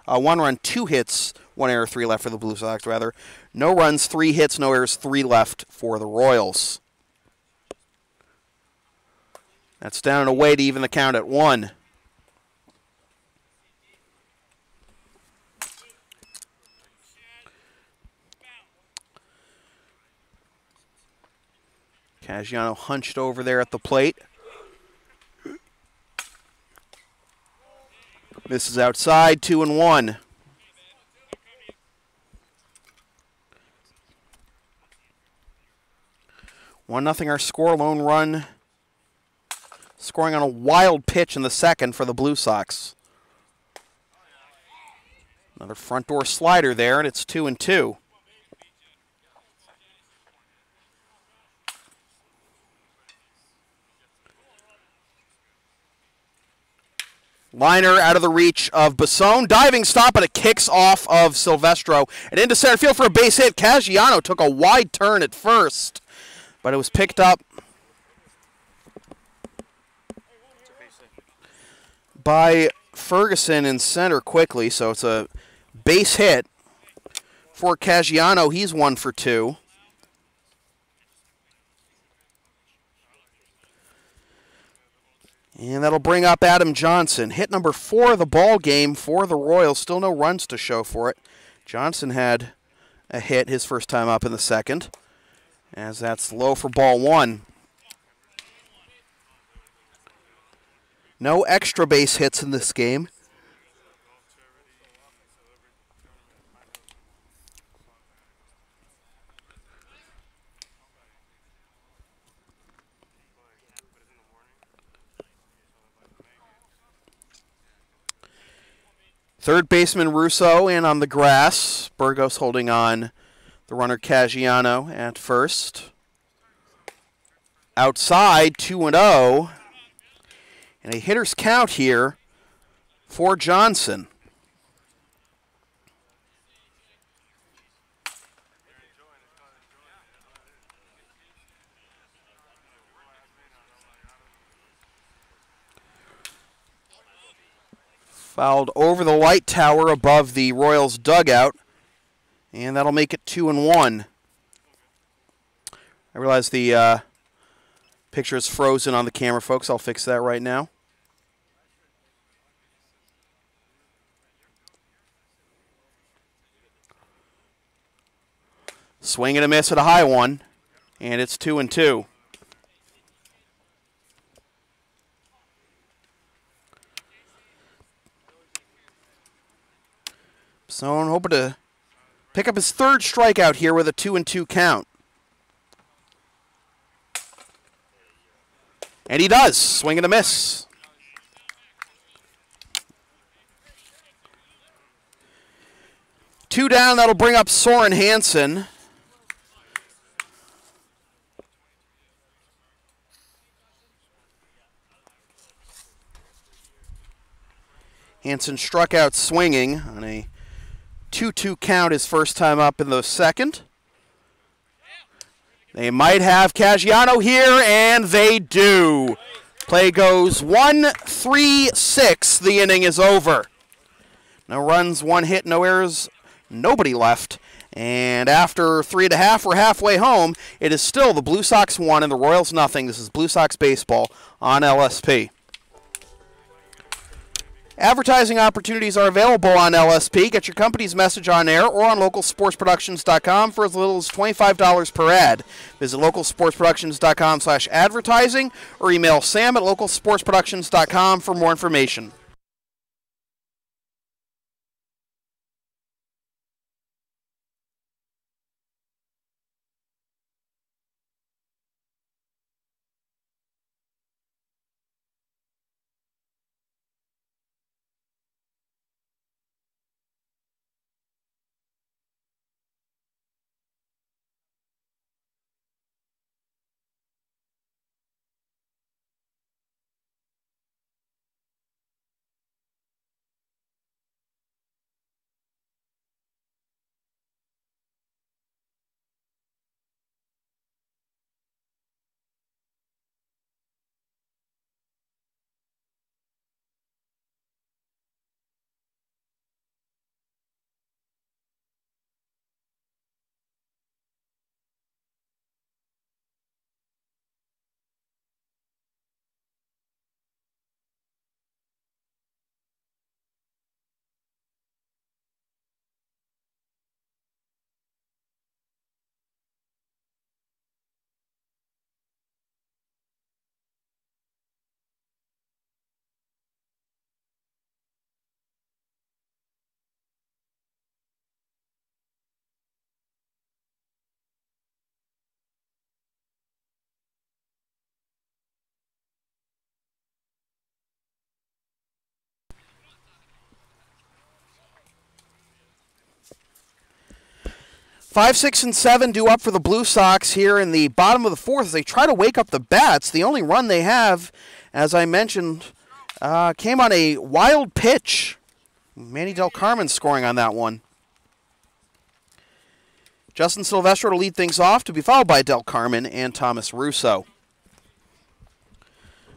1 run, 2 hits, 1 error, 3 left for the Blue Sox, rather. No runs, 3 hits, no errors, 3 left for the Royals. That's down and away to even the count at 1. Caggiano hunched over there at the plate. Misses outside, 2-1. 1-0 our score, lone run. Scoring on a wild pitch in the second for the Blue Sox. Another front door slider there, and it's 2-2. Liner out of the reach of Basone. Diving stop, but it kicks off of Silvestro. And into center field for a base hit. Caggiano took a wide turn at first, but it was picked up by Ferguson in center quickly. So it's a base hit for Caggiano. He's 1 for 2. And that'll bring up Adam Johnson. Hit number 4 of the ball game for the Royals. Still no runs to show for it. Johnson had a hit his first time up in the second, as that's low for ball 1. No extra base hits in this game. Third baseman Russo in on the grass. Burgos holding on the runner Caggiano at first. Outside, 2-0. And a hitter's count here for Johnson. Fouled over the light tower above the Royals dugout, and that'll make it 2-1. I realize the picture is frozen on the camera, folks. I'll fix that right now. Swing and a miss at a high one, and it's 2-2. So I'm hoping to pick up his third strikeout here with a 2-2 count. And he does. Swing and a miss. Two down. That'll bring up Soren Hansen. Hansen struck out swinging on a 2-2 count his first time up in the second. They might have Caggiano here, and they do. Play goes 1-3-6. The inning is over. No runs, one hit, no errors, nobody left. And after 3.5, we're halfway home. It is still the Blue Sox 1 and the Royals nothing. This is Blue Sox baseball on LSP. Advertising opportunities are available on LSP. Get your company's message on air or on localsportsproductions.com for as little as $25 per ad. Visit localsportsproductions.com/advertising or email sam@localsportsproductions.com for more information. Five, 6, and 7 due up for the Blue Sox here in the bottom of the fourth as they try to wake up the bats. The only run they have, as I mentioned, came on a wild pitch. Manny Del Carmen scoring on that one. Justin Silvestro to lead things off, to be followed by Del Carmen and Thomas Russo.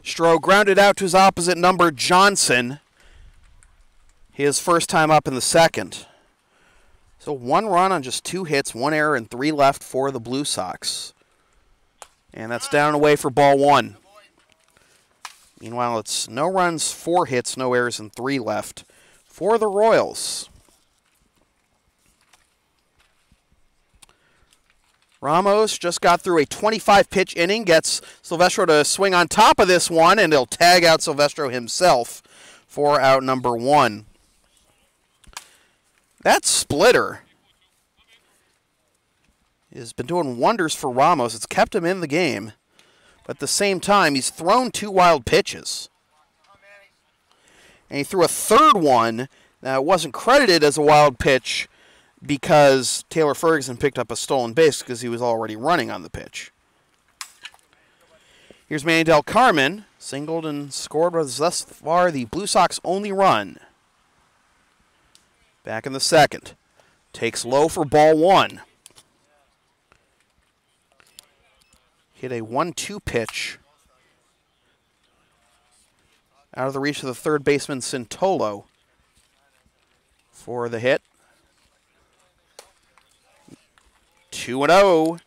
Stroh grounded out to his opposite number, Johnson. His first time up in the second. So one run on just 2 hits, 1 error, and 3 left for the Blue Sox. And that's down and away for ball 1. Meanwhile, it's no runs, 4 hits, no errors, and 3 left for the Royals. Ramos just got through a 25-pitch inning, gets Silvestro to swing on top of this one, and he'll tag out Silvestro himself for out number 1. That splitter has been doing wonders for Ramos. It's kept him in the game. But at the same time, he's thrown 2 wild pitches. And he threw a third one that wasn't credited as a wild pitch because Taylor Ferguson picked up a stolen base because he was already running on the pitch. Here's Manny Del Carmen. Singled and scored was thus far the Blue Sox only run. Back in the second. Takes low for ball 1. Hit a 1-2 pitch out of the reach of the third baseman, Sintolo, for the hit. 2-0.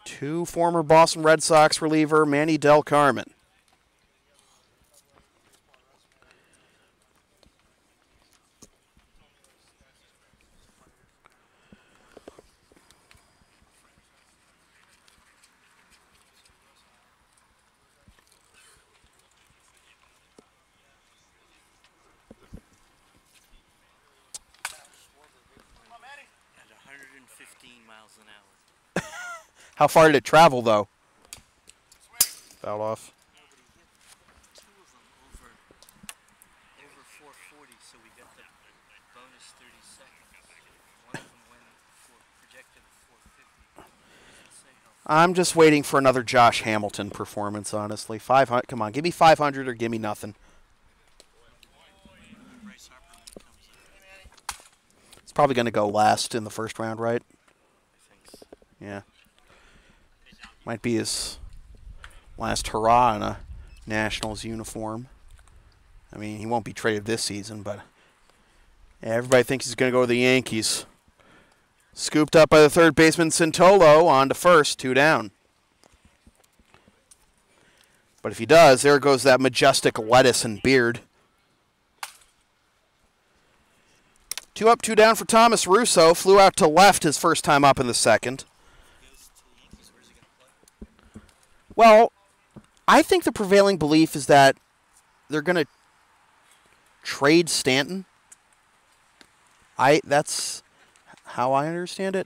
To former Boston Red Sox reliever Manny Del Carmen. Miles an hour. How far did it travel, though? fouled off. Two of them over 440, so we get the bonus 30 seconds. One of them went for projected at 450. I'm just waiting for another Josh Hamilton performance, honestly. 500. Come on, give me 500 or give me nothing. It's probably going to go last in the first round, right? I think so. Yeah. Might be his last hurrah in a Nationals uniform. I mean, he won't be traded this season, but yeah, everybody thinks he's going to go to the Yankees. Scooped up by the third baseman, Santolo, on to first, 2 down. But if he does, there goes that majestic lettuce and beard. 2 up, 2 down for Thomas Russo. Flew out to left his first time up in the second. Well, I think the prevailing belief is that they're going to trade Stanton. That's how I understand it.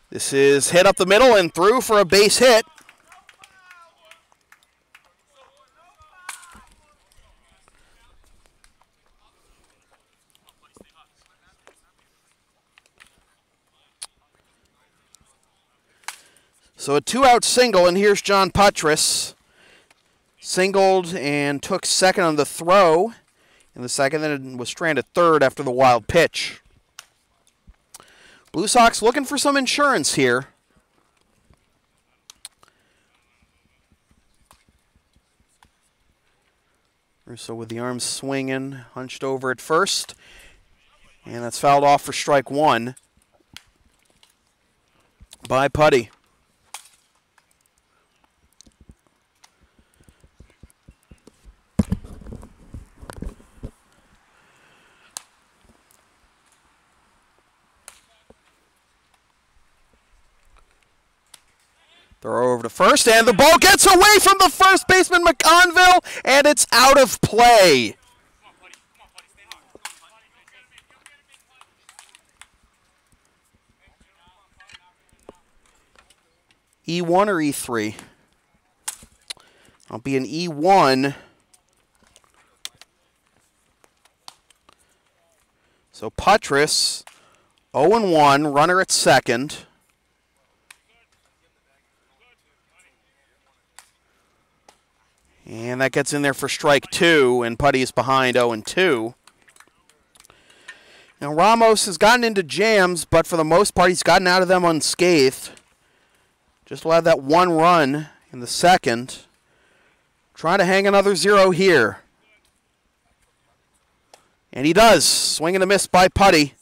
This is hit up the middle and through for a base hit. So a 2-out single, and here's John Puttress. Singled and took second on the throw in the second, then was stranded third after the wild pitch. Blue Sox looking for some insurance here. Russo with the arms swinging, hunched over at first. And that's fouled off for strike 1 by Putty. Throw over to first, and the ball gets away from the first baseman, McConville, and it's out of play. E1 or E3? I'll be an E1. So Puttress, 0-1, runner at second. And that gets in there for strike 2, and Putty is behind 0-2. Now Ramos has gotten into jams, but for the most part he's gotten out of them unscathed. Just allowed that 1 run in the second. Trying to hang another 0 here. And he does. Swing and a miss by Putty.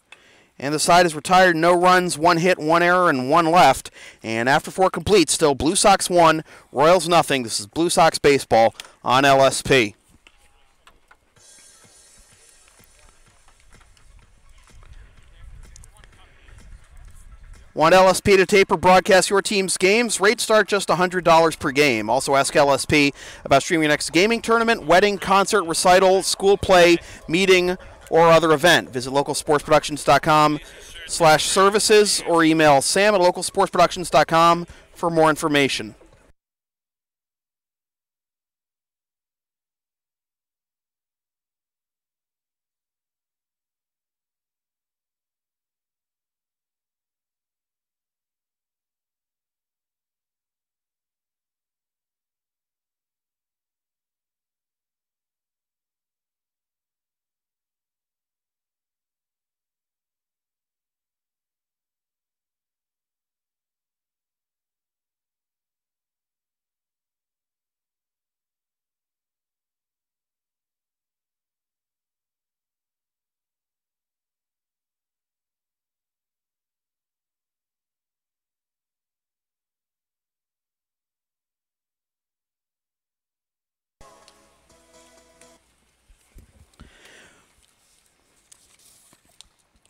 And the side is retired. No runs, 1 hit, 1 error, and 1 left. And after 4 complete, still Blue Sox 1, Royals nothing. This is Blue Sox baseball on LSP. Want LSP to tape or broadcast your team's games? Rates start just $100 per game. Also ask LSP about streaming your next gaming tournament, wedding, concert, recital, school play, meeting, or other event. Visit localsportsproductions.com/services or email sam@localsportsproductions.com for more information.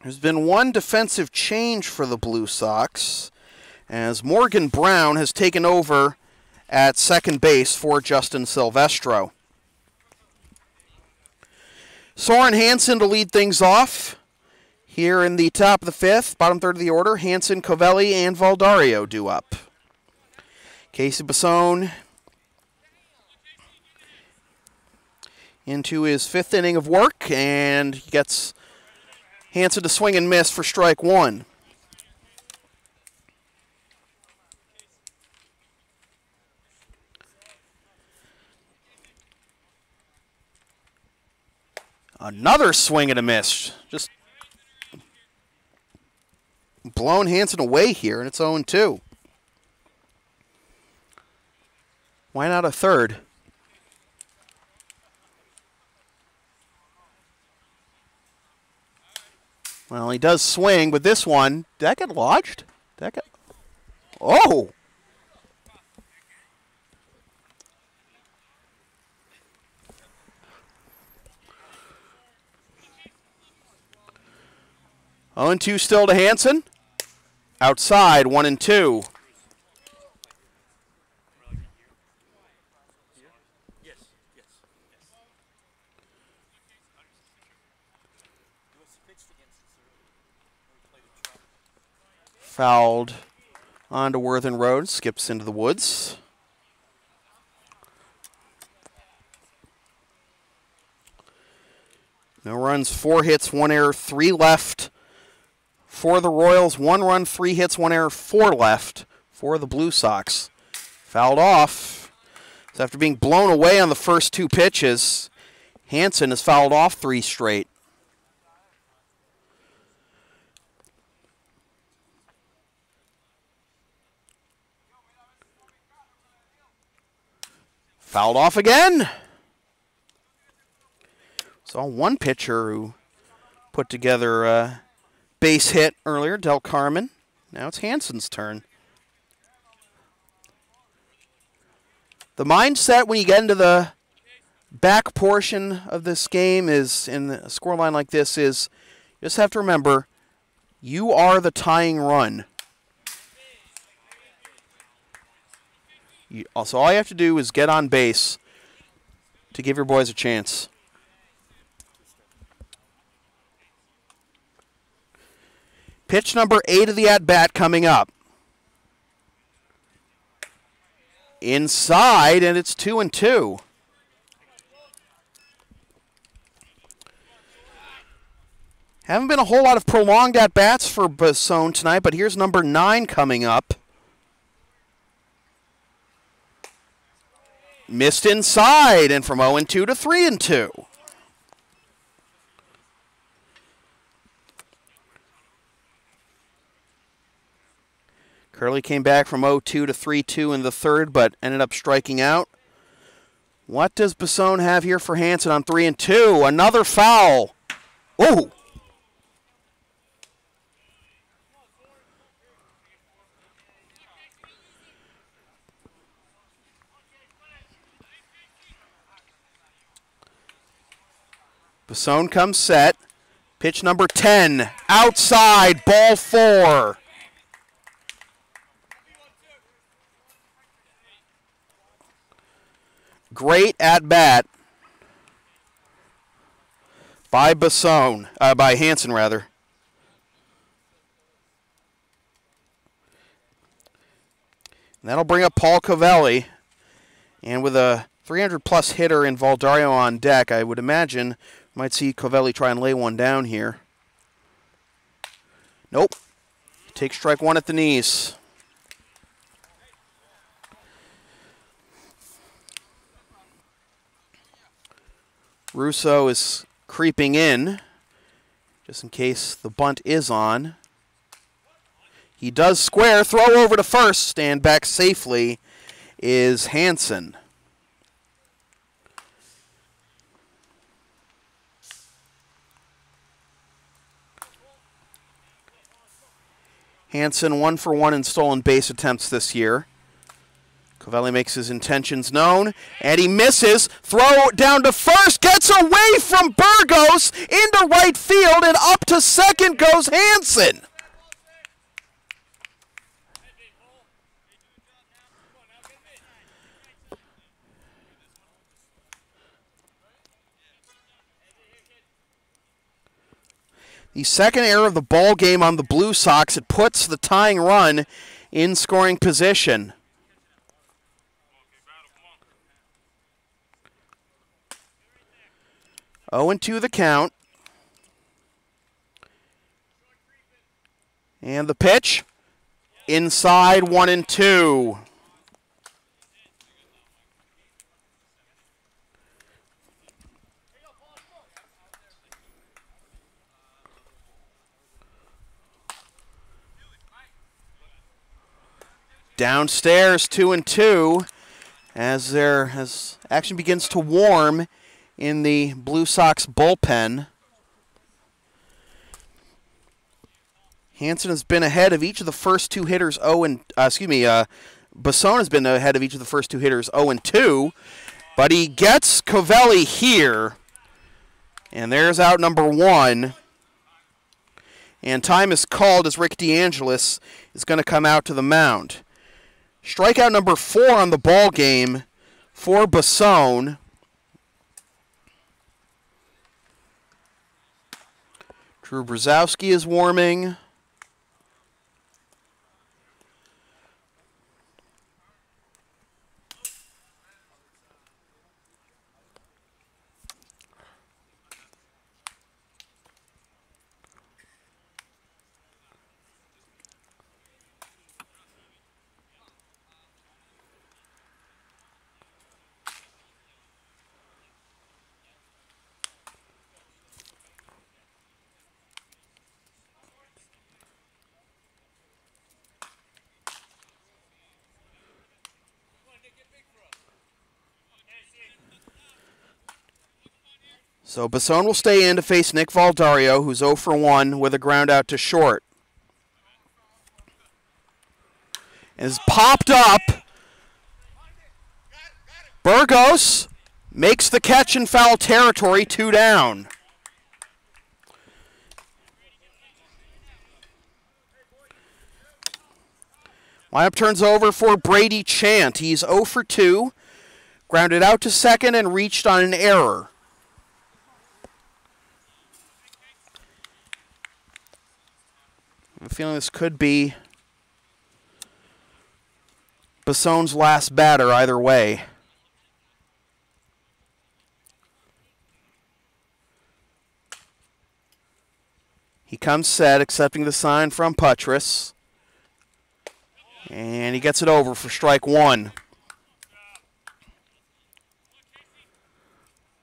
There's been one defensive change for the Blue Sox, as Morgan Brown has taken over at second base for Justin Silvestro. Soren Hansen to lead things off. Here in the top of the 5th, bottom third of the order, Hansen, Covelli, and Valdario due up. Casey Basone into his 5th inning of work, and he gets Hansen to swing and miss for strike 1. Another swing and a miss. Just blown Hansen away here, and it's 0-2. Why not a third? Well, he does swing, but this one, did that get lodged? Did that get... Oh! Oh, and 2 still to Hansen. Outside, 1-2. Fouled onto Worthen Road, skips into the woods. No runs, 4 hits, 1 error, 3 left for the Royals. 1 run, 3 hits, 1 error, 4 left for the Blue Sox. Fouled off. So after being blown away on the first 2 pitches, Hansen has fouled off 3 straight. Fouled off again. Saw one pitcher who put together a base hit earlier, Del Carmen. Now it's Hansen's turn. The mindset when you get into the back portion of this game is, in a scoreline like this, is you just have to remember, you are the tying run. So all you have to do is get on base to give your boys a chance. Pitch number 8 of the at-bat coming up. Inside, and it's 2-2. Haven't been a whole lot of prolonged at-bats for Basone tonight, but here's number 9 coming up. Missed inside, and from 0-2 to 3-2. Curley came back from 0-2 to 3-2 in the third, but ended up striking out. What does Basone have here for Hansen on 3-2? Another foul. Oh! Basone comes set. Pitch number 10. Outside. Ball 4. Great at bat by Basone. By Hansen, rather. And that'll bring up Paul Covelli. And with a 300-plus hitter in Valdario on deck, I would imagine might see Covelli try and lay one down here. Nope. Takes strike 1 at the knees. Russo is creeping in, just in case the bunt is on. He does square, throw over to first, stand back safely is Hansen. Hansen 1 for 1 in stolen base attempts this year. Covelli makes his intentions known, and he misses. Throw down to first, gets away from Burgos, into right field, and up to second goes Hansen. The second error of the ball game on the Blue Sox. It puts the tying run in scoring position. 0-2 the count. And the pitch. Inside, 1-2. Downstairs, 2-2, as action begins to warm in the Blue Sox bullpen. Hansen has been ahead of each of the first two hitters. Basson has been ahead of each of the first two hitters, 0-2, but he gets Covelli here, and there's out number 1. And time is called as Rick DeAngelis is going to come out to the mound. Strikeout number 4 on the ball game for Basson. Drew Brzezowski is warming. So Basson will stay in to face Nick Valdario, who's 0 for 1 with a ground out to short. Is popped up. Burgos makes the catch in foul territory, 2 down. Lineup turns over for Brady Chant. He's 0 for 2, grounded out to second and reached on an error. I have a feeling this could be Basson's last batter either way. He comes set, accepting the sign from Puttress. And he gets it over for strike 1.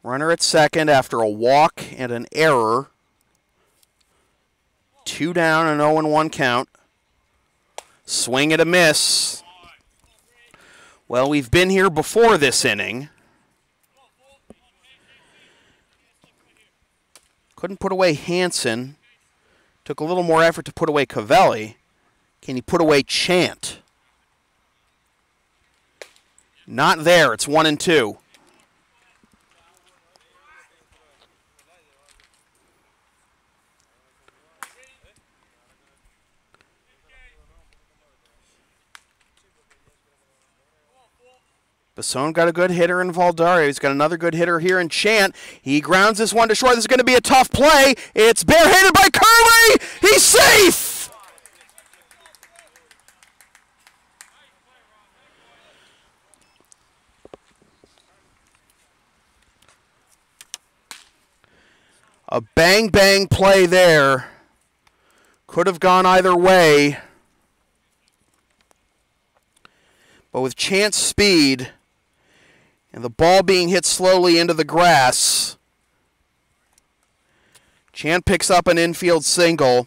Runner at second after a walk and an error. 2 down, an 0-1 count. Swing and a miss. Well, we've been here before this inning. Couldn't put away Hansen. Took a little more effort to put away Covelli. Can he put away Chant? Not there. It's 1-2. Basson got a good hitter in Valdario. He's got another good hitter here in Chant. He grounds this one to short. This is going to be a tough play. It's barehanded by Curley. He's safe. A bang-bang play there. Could have gone either way. But with Chant's speed and the ball being hit slowly into the grass, Chant picks up an infield single.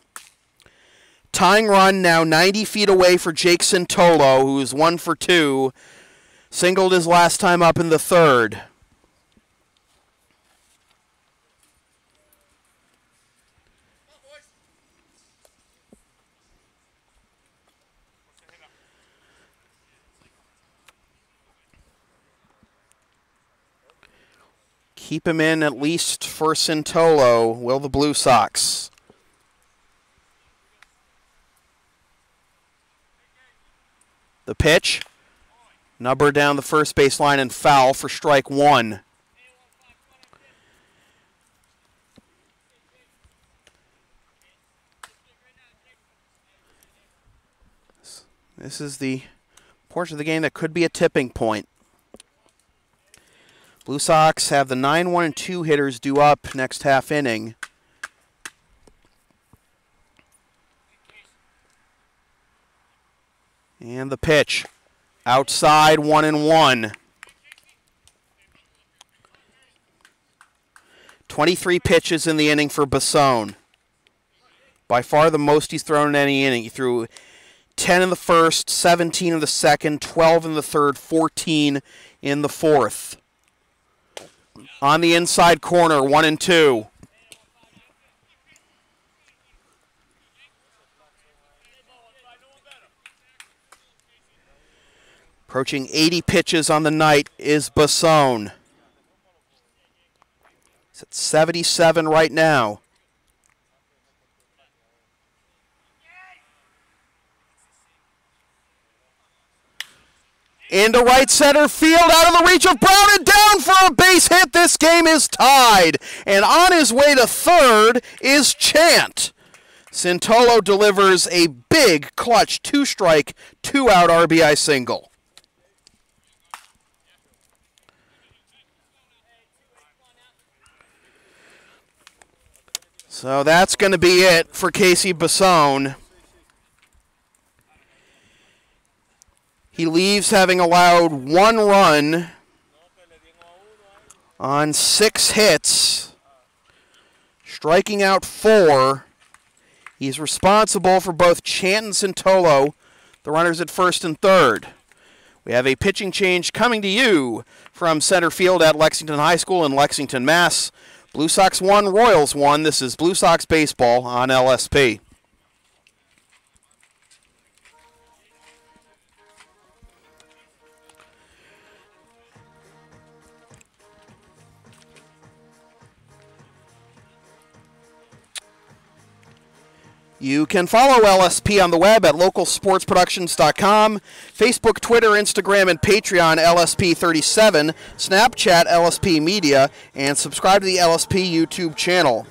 Tying run now 90 feet away for Jake Santolo, who's 1 for 2. Singled his last time up in the third. Keep him in at least for Santolo, will the Blue Sox. The pitch, number down the first base line and foul for strike 1. This is the portion of the game that could be a tipping point. Blue Sox have the 9-1 and 2 hitters due up next half inning. And the pitch. Outside, 1-1. 23 pitches in the inning for Basone. By far the most he's thrown in any inning. He threw 10 in the first, 17 in the second, 12 in the third, 14 in the fourth. On the inside corner, 1-2. Approaching 80 pitches on the night is Basone. He's at 77 right now. Into right center field, out of the reach of Brown, and down for a base hit. This game is tied. And on his way to third is Chant. Sintolo delivers a big clutch 2-strike, 2-out RBI single. So that's going to be it for Casey Basone. He leaves having allowed 1 run on 6 hits, striking out 4. He's responsible for both Chant and Sintolo, the runners at first and third. We have a pitching change coming to you from center field at Lexington High School in Lexington, Mass. Blue Sox 1, Royals 1. This is Blue Sox baseball on LSP. You can follow LSP on the web at localsportsproductions.com, Facebook, Twitter, Instagram, and Patreon LSP37, Snapchat LSP Media, and subscribe to the LSP YouTube channel.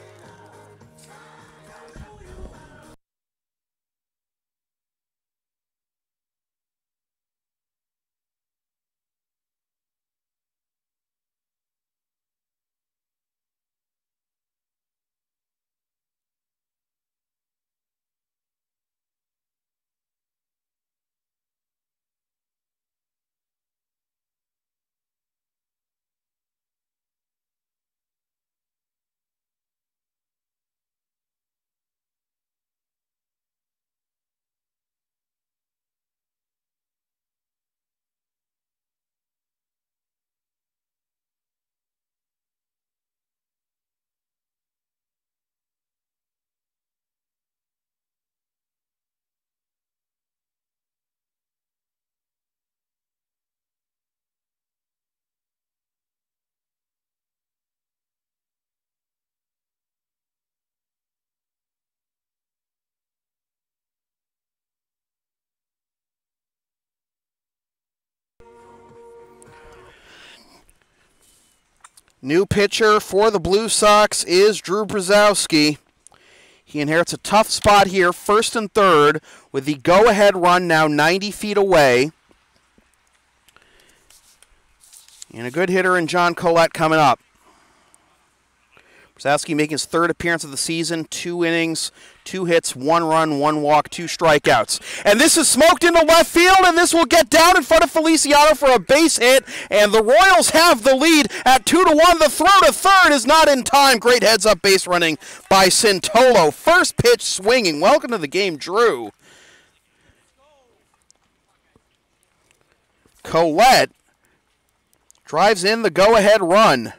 New pitcher for the Blue Sox is Drew Brzezowski. He inherits a tough spot here, first and third, with the go-ahead run now 90 feet away. And a good hitter in John Collett coming up. Brzezowski making his third appearance of the season, 2 innings, 2 hits, 1 run, 1 walk, 2 strikeouts. And this is smoked into left field, and this will get down in front of Feliciano for a base hit, and the Royals have the lead at 2-1. The throw to third is not in time. Great heads-up base running by Sintolo. First pitch swinging. Welcome to the game, Drew. Collett drives in the go-ahead run.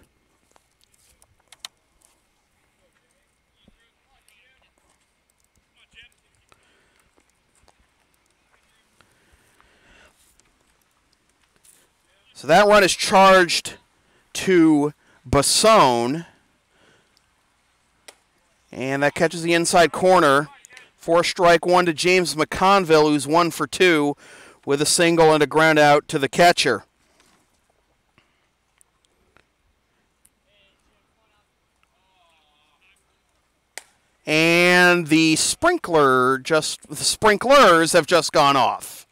So that run is charged to Basone. And that catches the inside corner. 4-strike 1 to James McConville, who's 1 for 2 with a single and a ground out to the catcher. And the sprinklers have just gone off.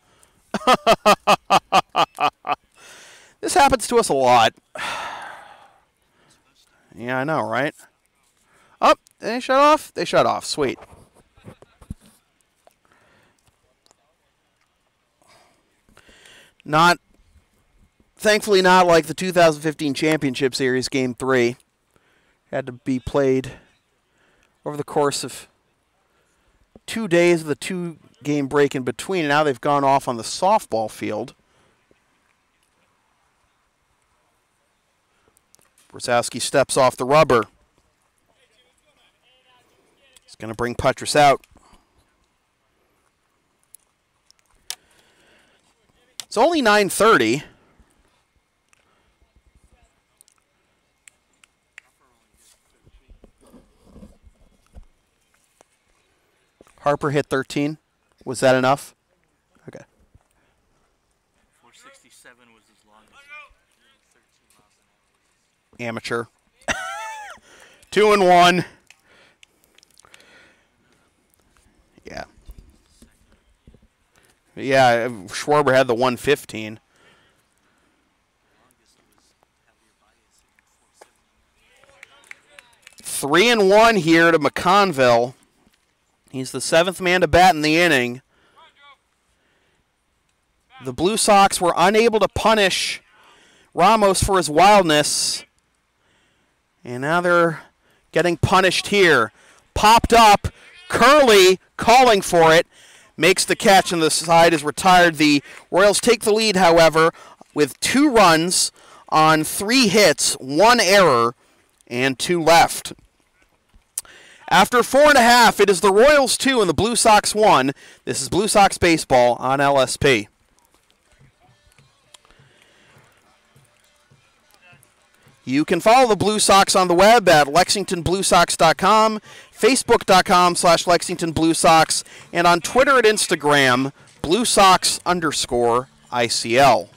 This happens to us a lot. Yeah, I know, right? Oh, they shut off? They shut off. Sweet. Thankfully not like the 2015 Championship Series Game 3. Had to be played over the course of 2 days with a 2-game break in between, and now they've gone off on the softball field. Brzezowski steps off the rubber. He's going to bring Putras out. It's only 9:30. Harper hit 13. Was that enough? Okay. 467 was his longest. 13 miles an hour. Amateur. 2-1. Yeah. Yeah, Schwarber had the 115. 3-1 here to McConville. He's the 7th man to bat in the inning. The Blue Sox were unable to punish Ramos for his wildness. And now they're getting punished here. Popped up. Curley calling for it. Makes the catch and the side is retired. The Royals take the lead, however, with 2 runs on 3 hits, 1 error, and 2 left. After 4.5, it is the Royals 2 and the Blue Sox 1. This is Blue Sox baseball on LSP. You can follow the Blue Sox on the web at LexingtonBlueSox.com, Facebook.com/LexingtonBlueSox, and on Twitter and Instagram, BlueSox_ICL.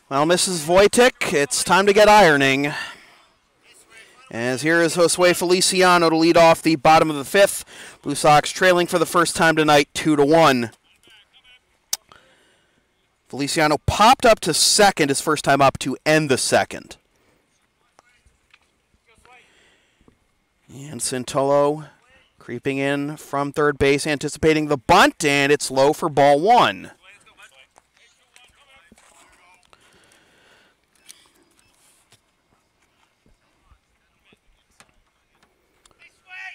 Well, Mrs. Wojcik, it's time to get ironing. As here is Josue Feliciano to lead off the bottom of the 5th. Blue Sox trailing for the first time tonight, 2-1. Feliciano popped up to second, his first time up to end the 2nd. And Santolo creeping in from third base, anticipating the bunt, and it's low for ball 1.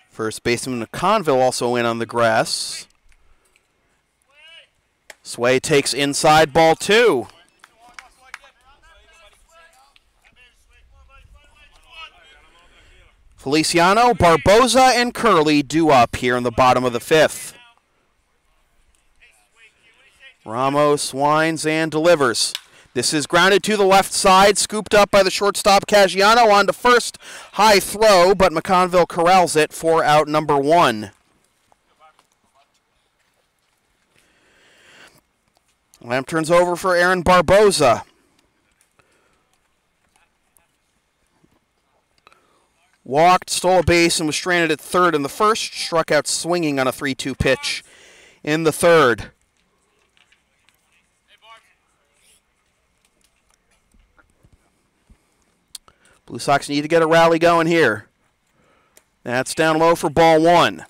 First baseman McConville also in on the grass. Sway takes inside, ball 2. Feliciano, Barboza, and Curley due up here in the bottom of the 5th. Ramos winds and delivers. This is grounded to the left side, scooped up by the shortstop Caggiano on to first. High throw, but McConville corrals it for out number 1. Lamp turns over for Aaron Barboza. Walked, stole a base, and was stranded at third in the first. Struck out swinging on a 3-2 pitch in the third. Blue Sox need to get a rally going here. That's down low for ball 1.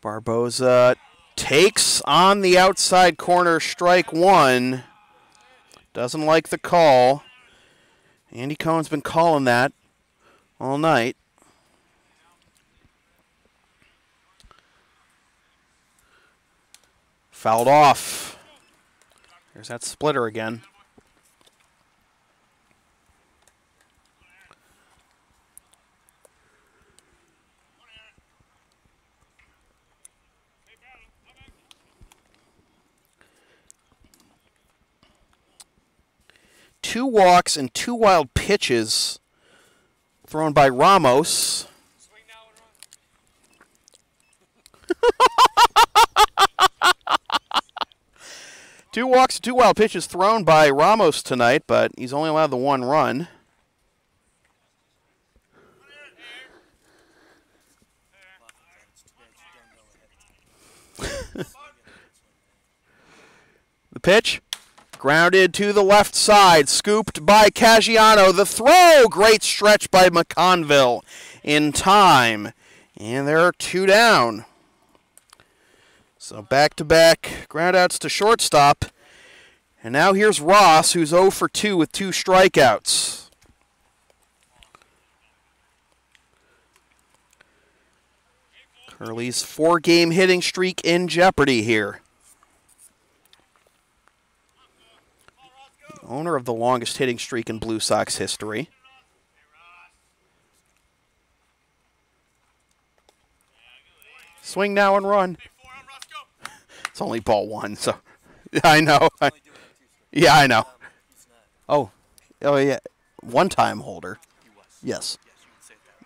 Barboza takes on the outside corner, strike 1. Doesn't like the call. Andy Cohen's been calling that all night. Fouled off. There's that splitter again. Two walks and 2 wild pitches thrown by Ramos. Swing now and run. 2 walks and 2 wild pitches thrown by Ramos tonight, but he's only allowed the 1 run. The pitch, grounded to the left side, scooped by Caggiano. The throw, great stretch by McConville in time. And there are 2 down. So back-to-back groundouts to shortstop. And now here's Ross, who's 0 for 2 with 2 strikeouts. Curley's 4-game hitting streak in jeopardy here. The owner of the longest hitting streak in Blue Sox history. Swing now and run. It's only ball 1, so I know. Yeah, I know. Oh, yeah. One-time holder. Yes.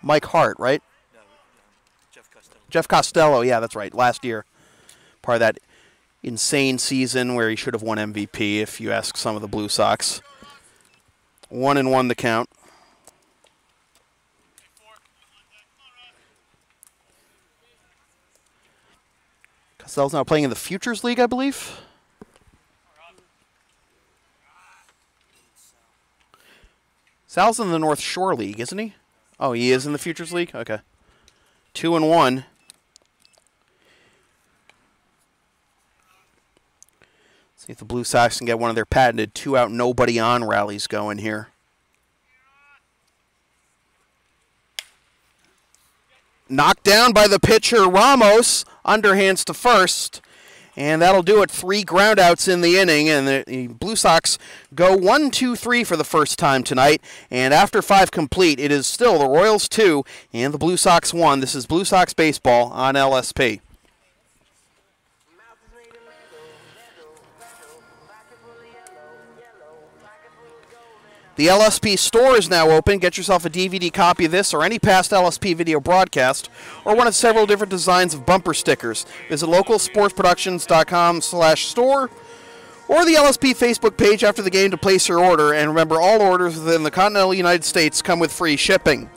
Mike Hart, right? Jeff Costello, yeah, that's right. Last year, part of that insane season where he should have won MVP, if you ask some of the Blue Sox. 1-1 the count. Costello's now playing in the Futures League, I believe. Sal's in the North Shore League, isn't he? Oh, he is in the Futures League? Okay. 2-1. See if the Blue Sox can get one of their patented 2-out, nobody-on rallies going here. Knocked down by the pitcher, Ramos. Underhands to first. And that'll do it. 3 groundouts in the inning. And the Blue Sox go 1-2-3 for the first time tonight. And after 5 complete, it is still the Royals 2 and the Blue Sox 1. This is Blue Sox Baseball on LSP. The LSP store is now open. Get yourself a DVD copy of this or any past LSP video broadcast or one of several different designs of bumper stickers. Visit localsportsproductions.com/store or the LSP Facebook page after the game to place your order. And remember, all orders within the continental United States come with free shipping.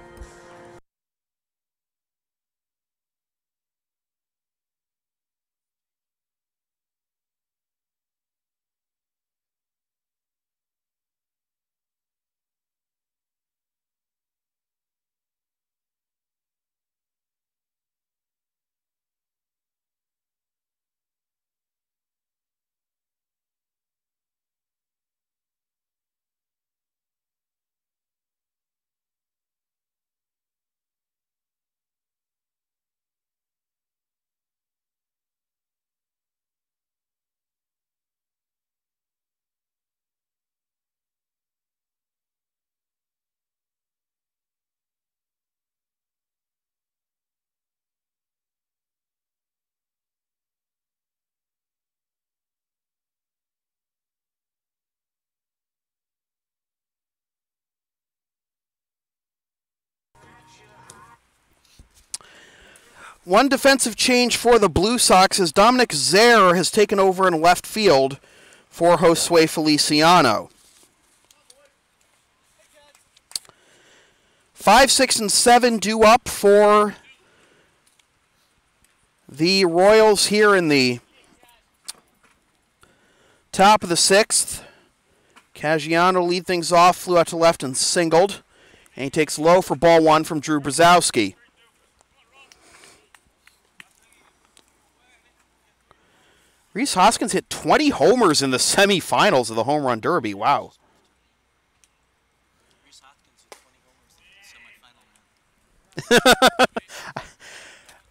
One defensive change for the Blue Sox as Dominic Zare has taken over in left field for Josue Feliciano. 5, 6, and 7 due up for the Royals here in the top of the 6th. Caggiano lead things off, flew out to left and singled. And he takes low for ball 1 from Drew Brzezowski. Rhys Hoskins hit 20 homers in the semifinals of the Home Run Derby. Wow. Rhys Hoskins hit 20 homers in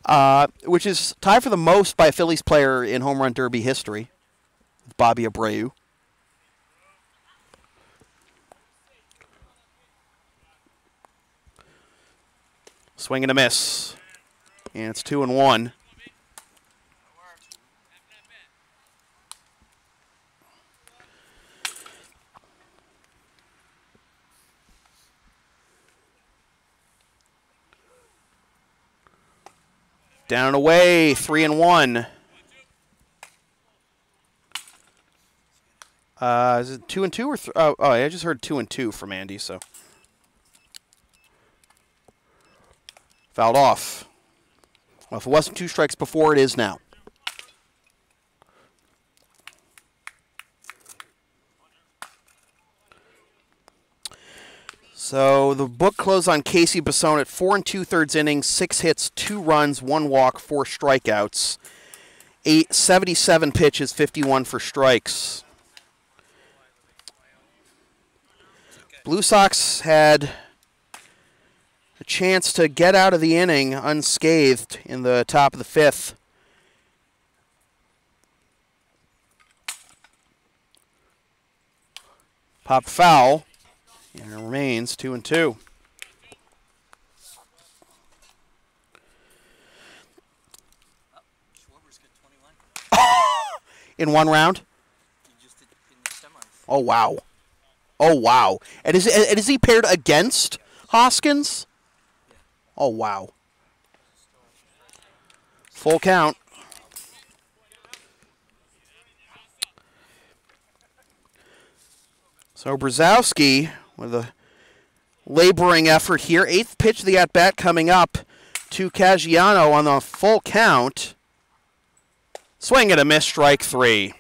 the semifinal. Which is tied for the most by a Phillies player in Home Run Derby history. Bobby Abreu. Swing and a miss. And it's 2-1. Down and away, 3-1. Is it 2-2 or oh, I just heard 2-2 from Andy, so fouled off. Well, if it wasn't 2 strikes before, it is now. So the book closed on Casey Basone at 4 2/3 innings, 6 hits, 2 runs, 1 walk, 4 strikeouts, 77 pitches, 51 for strikes. Blue Sox had a chance to get out of the inning unscathed in the top of the 5th. Pop foul. And it remains 2-2. Schwarber's got 21. In one round? He just did in the semis. Oh, wow. Oh, wow. And is he paired against Hoskins? Yeah. Oh, wow. Full count. So Brzezowski with a laboring effort here. 8th pitch of the at-bat coming up to Caggiano on the full count. Swing and a miss, strike 3.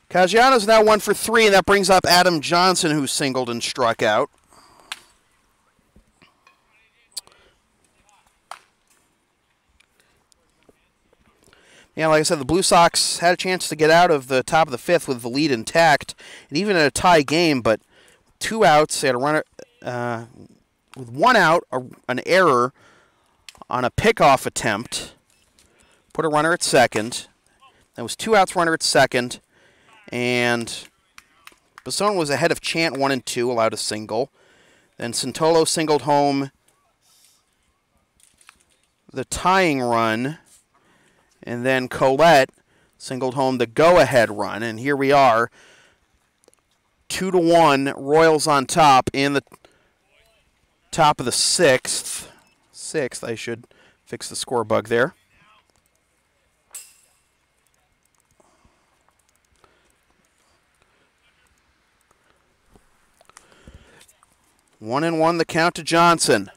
Caggiano's now 1 for 3, and that brings up Adam Johnson, who singled and struck out. Yeah, like I said, the Blue Sox had a chance to get out of the top of the 5th with the lead intact, and even in a tie game, but 2 outs, they had a runner with 1 out, an error on a pickoff attempt, put a runner at second. That was 2 outs, runner at second, and Basone was ahead of Chant 1 and 2, allowed a single. Then Santolo singled home the tying run. And then Collett singled home the go-ahead run. And here we are, 2-1, Royals on top in the top of the 6th. 6th, I should fix the score bug there. One and 1 the count to Johnson.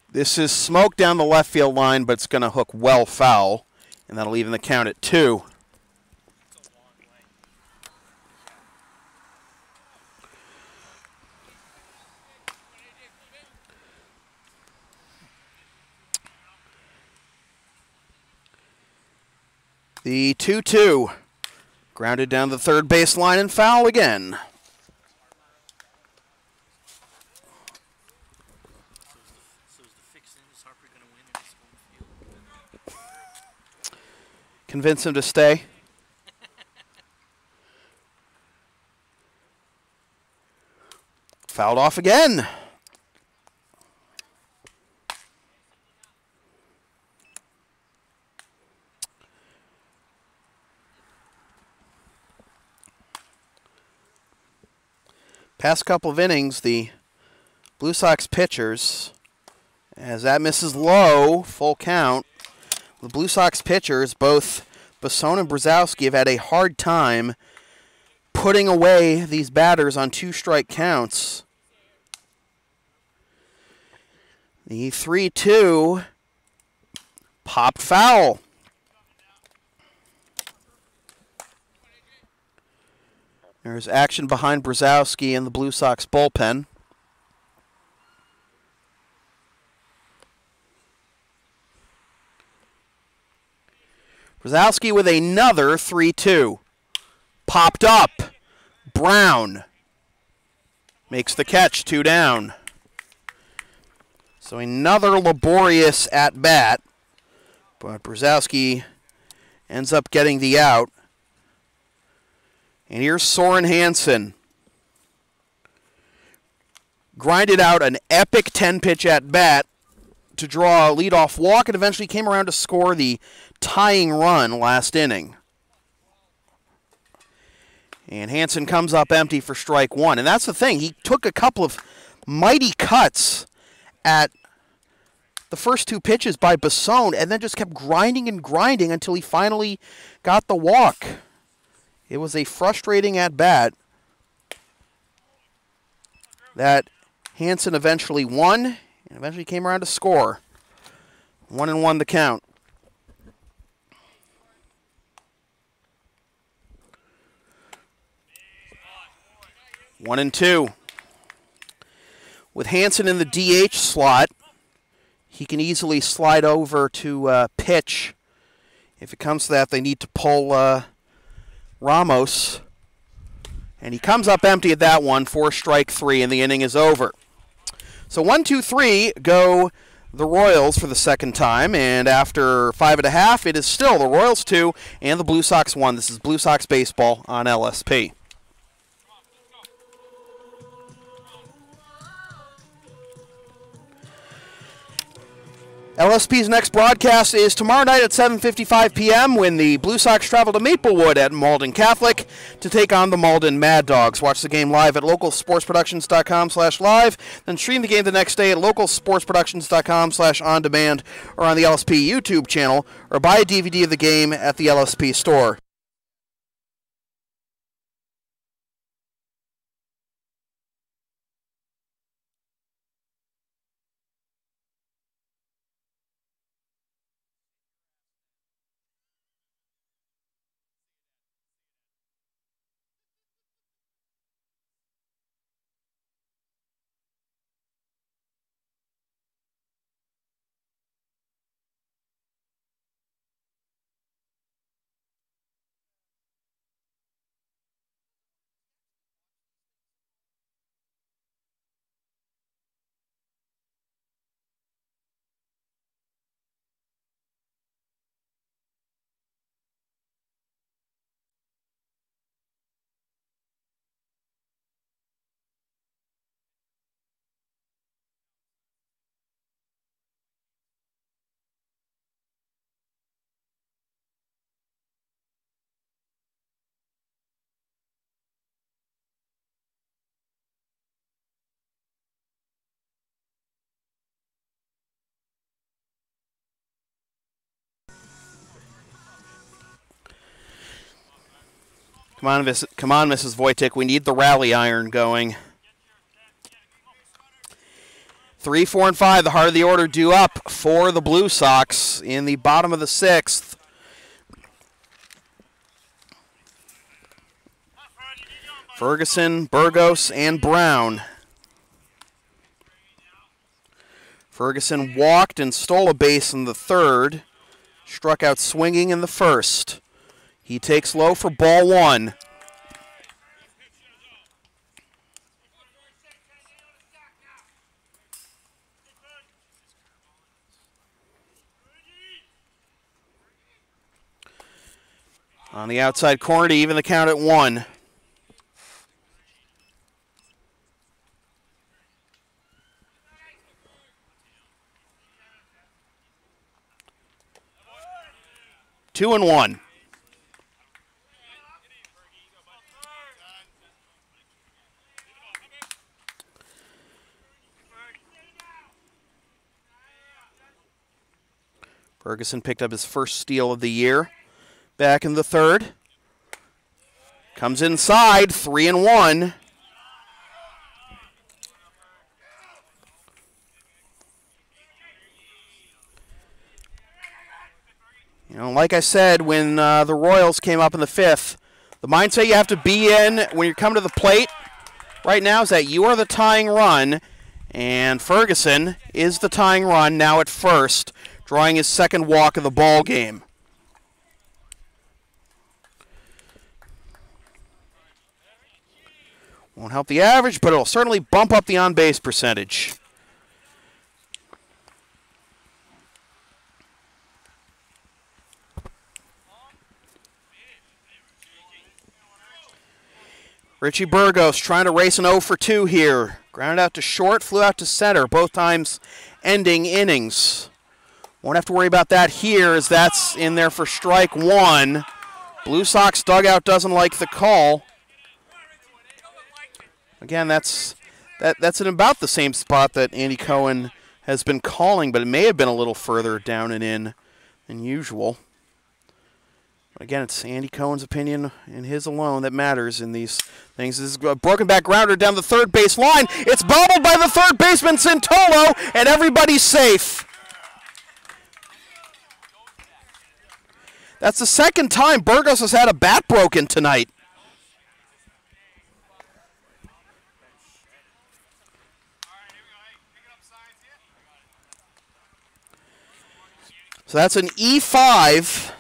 This is smoke down the left field line, but it's going to hook well foul, and that'll even the count at 2. The 2-2, grounded down the third base line and foul again. Convince him to stay. Fouled off again. Past couple of innings, the Blue Sox pitchers, as that misses low, full count, the Blue Sox pitchers, both Basone and Brzezowski, have had a hard time putting away these batters on 2-strike counts. The 3-2 popped foul. There's action behind Brzezowski in the Blue Sox bullpen. Brzezowski with another 3-2. Popped up. Brown makes the catch, 2 down. So another laborious at-bat, but Brzezowski ends up getting the out. And here's Soren Hansen. Grinded out an epic 10-pitch at-bat to draw a leadoff walk and eventually came around to score the tying run last inning. And Hansen comes up empty for strike 1. And that's the thing. He took a couple of mighty cuts at the first 2 pitches by Basone and then just kept grinding and grinding until he finally got the walk. It was a frustrating at-bat that Hansen eventually won and eventually came around to score. 1-1 the count. One and two. With Hansen in the DH slot, he can easily slide over to pitch. If it comes to that, they need to pull Ramos. And he comes up empty at that one for strike 3, and the inning is over. So 1-2-3 go the Royals for the second time, and after 5.5, it is still the Royals 2 and the Blue Sox 1. This is Blue Sox baseball on LSP. LSP's next broadcast is tomorrow night at 7:55 p.m. when the Blue Sox travel to Maplewood at Malden Catholic to take on the Malden Mad Dogs. Watch the game live at localsportsproductions.com/live, then stream the game the next day at localsportsproductions.com/on-demand or on the LSP YouTube channel, or buy a DVD of the game at the LSP store. Come on, Mrs. Wojcik. We need the rally iron going. 3, 4, and 5, the heart of the order due up for the Blue Sox in the bottom of the 6th. Ferguson, Burgos, and Brown. Ferguson walked and stole a base in the 3rd. Struck out swinging in the 1st. He takes low for ball 1. On the outside corner to even the count at 1. 2-1. Ferguson picked up his first steal of the year back in the third. Comes inside, 3-1. You know, like I said, when the Royals came up in the fifth, the mindset you have to be in when you're coming to the plate right now is that you are the tying run, and Ferguson is the tying run now at first, drawing his second walk of the ball game. Won't help the average, but it'll certainly bump up the on-base percentage. Richie Burgos trying to race an 0 for 2 here. Grounded out to short, flew out to center, both times ending innings. Won't have to worry about that here, as that's in there for strike one. Blue Sox dugout doesn't like the call. Again, that's in about the same spot that Andy Cohen has been calling, but it may have been a little further down and in than usual. But again, it's Andy Cohen's opinion and his alone that matters in these things. This is a broken back grounder down the third base line. It's bobbled by the third baseman, Santolo, and everybody's safe. That's the second time Burgos has had a bat broken tonight. So that's an E5.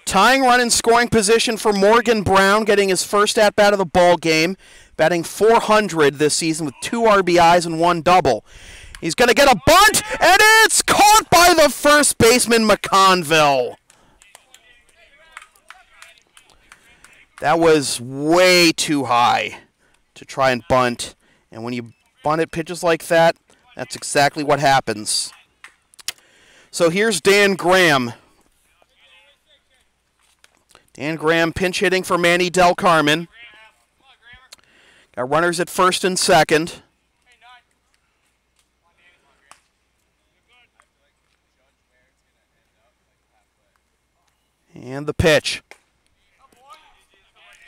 Tying run in scoring position for Morgan Brown, getting his first at-bat of the ball game, batting .400 this season with 2 RBIs and 1 double. He's going to get a bunt, and it's caught by the first baseman, McConville. That was way too high to try and bunt. And when you bunt at pitches like that, that's exactly what happens. So here's Dan Graham. Dan Graham pinch hitting for Manny Del Carmen. Got runners at first and second. And the pitch.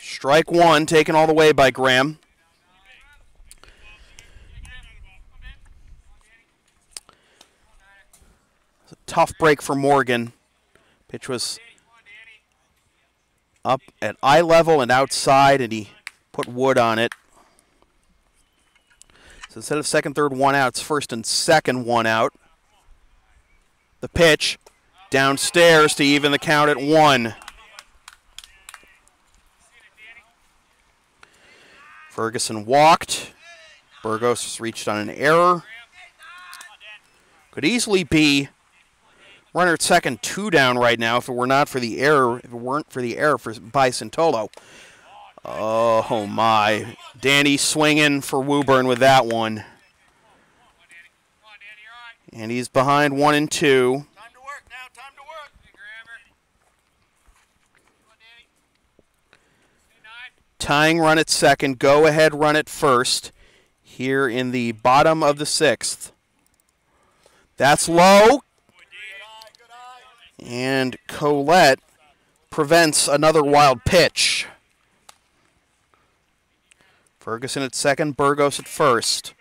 Strike one, taken all the way by Graham. It's a tough break for Morgan. Pitch was up at eye level and outside, and he put wood on it. So instead of second, third, 1 out, it's first and second, 1 out. The pitch downstairs to even the count at 1. Ferguson walked. Burgos reached on an error. Could easily be runner at second, 2 down right now if it were not for the error. If it weren't for the error by Santolo. Oh my! Danny swinging for Woburn with that one, and he's behind 1 and 2. Time to work now. Time to work. Tying run at second, go-ahead run at first, here in the bottom of the 6th. That's low, and Collett prevents another wild pitch. Ferguson at second, Burgos at first.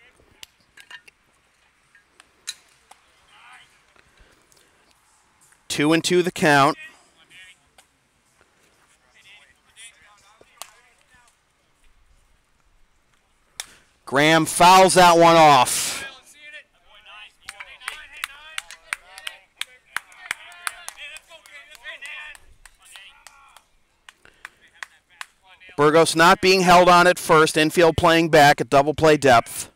Two and 2 the count. Graham fouls that one off. Burgos not being held on at first, infield playing back at double play depth.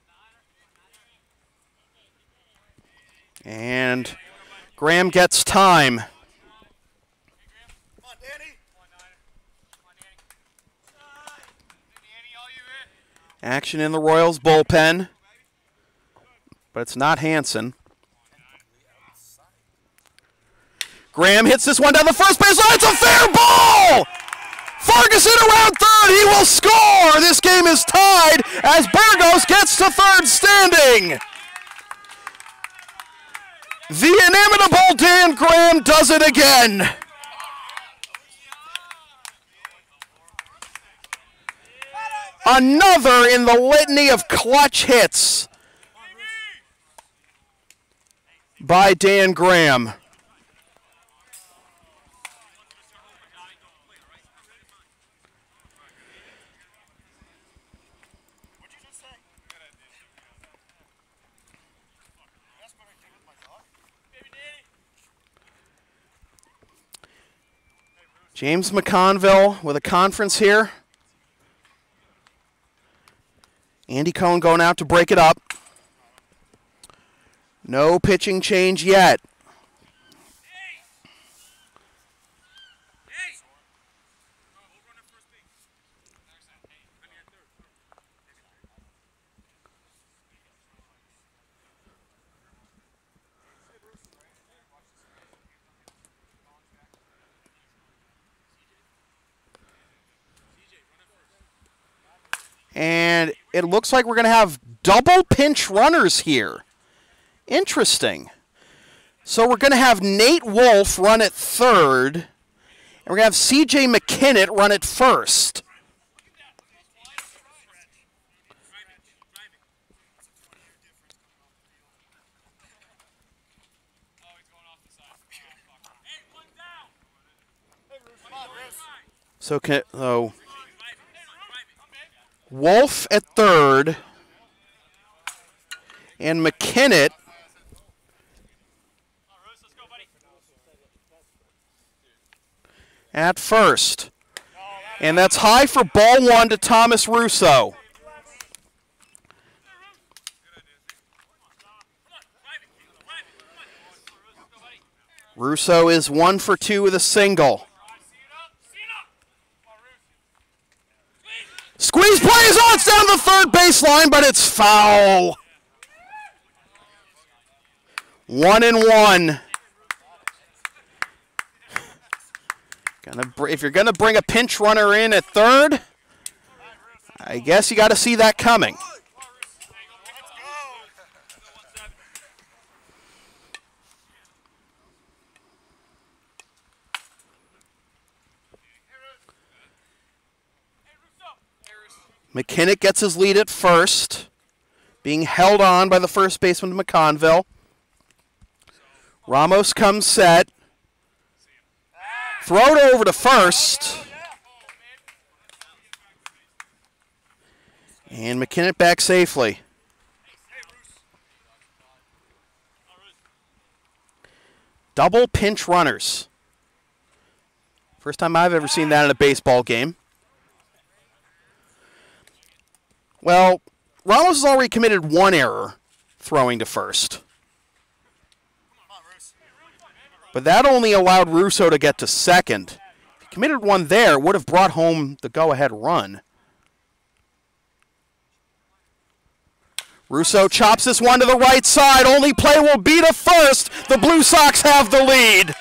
And Graham gets time. Action in the Royals bullpen. But it's not Hansen. Graham hits this one down the first base line. It's a fair ball! Ferguson around third. He will score. This game is tied as Burgos gets to third standing. The inimitable Dan Graham does it again. Another in the litany of clutch hits by Dan Graham. James McConville with a conference here. Andy Cohen going out to break it up. No pitching change yet. And it looks like we're going to have double pinch runners here. Interesting. So we're going to have Nate Wolf run at third, and we're going to have C.J. McKinnott run at first. So Wolf at third, and McKinnott at first. And that's high for ball one to Thomas Russo. Russo is 1 for 2 with a single. Squeeze play is on, it's down the third baseline, but it's foul. 1-1. If you're going to bring a pinch runner in at third, I guess you got to see that coming. McKinnott gets his lead at first, being held on by the first baseman McConville. Ramos comes set. Throw it over to first. And McKinnott back safely. Double pinch runners. First time I've ever seen that in a baseball game. Well, Ramos has already committed one error, throwing to first. But that only allowed Russo to get to second. If he committed one there, would have brought home the go-ahead run. Russo chops this one to the right side. Only play will be to first. The Blue Sox have the lead.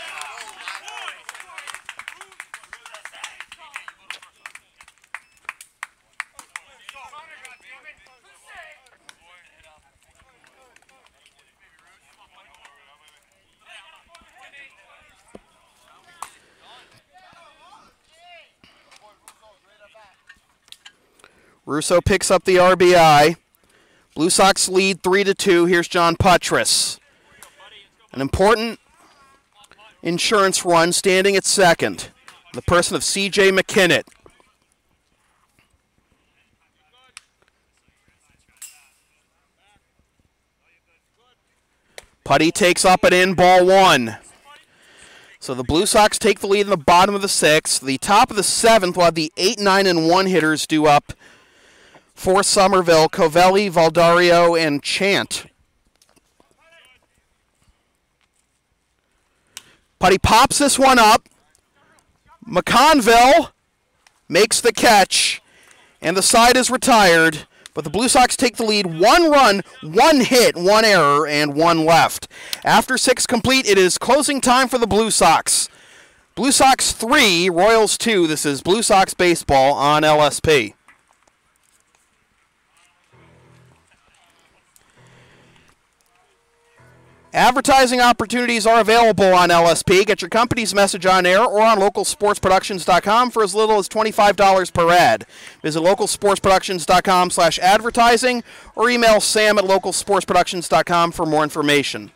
Russo picks up the RBI. Blue Sox lead 3-2. Here's John Puttress. An important insurance run standing at second. The person of C.J. McKinnott. Putty takes up and in, ball one. So the Blue Sox take the lead in the bottom of the sixth. The top of the seventh will have the 8, 9, and 1 hitters due up for Somerville: Covelli, Valdario, and Chant. Putty pops this one up. McConville makes the catch, and the side is retired. But the Blue Sox take the lead. 1 run, 1 hit, 1 error, and 1 left. After 6 complete, it is closing time for the Blue Sox. Blue Sox 3, Royals 2. This is Blue Sox baseball on LSP. Advertising opportunities are available on LSP. Get your company's message on air or on localsportsproductions.com for as little as $25 per ad. Visit localsportsproductions.com/advertising or email sam@localsportsproductions.com for more information.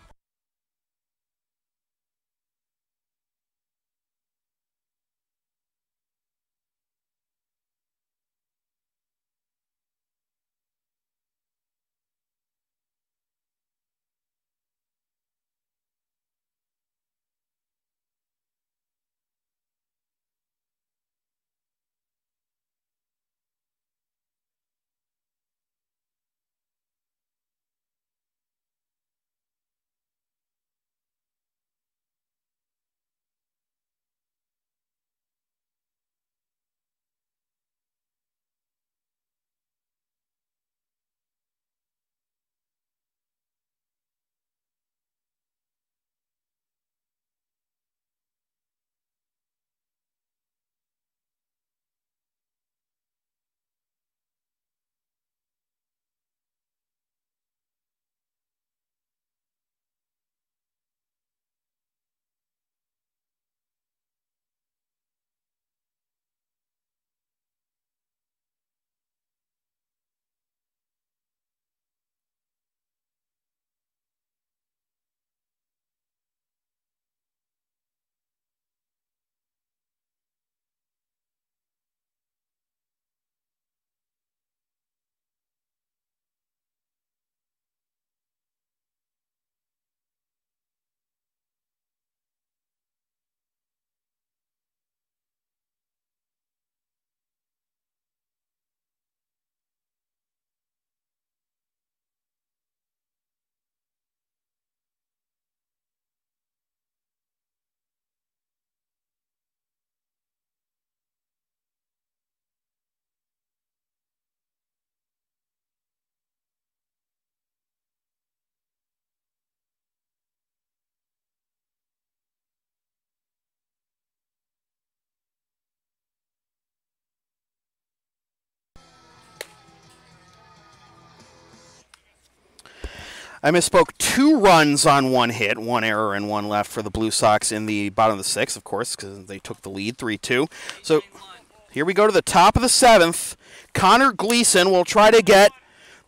I misspoke. 2 runs on 1 hit, 1 error, and 1 left for the Blue Sox in the bottom of the 6th, of course, because they took the lead 3-2. So here we go to the top of the 7th. Connor Gleason will try to get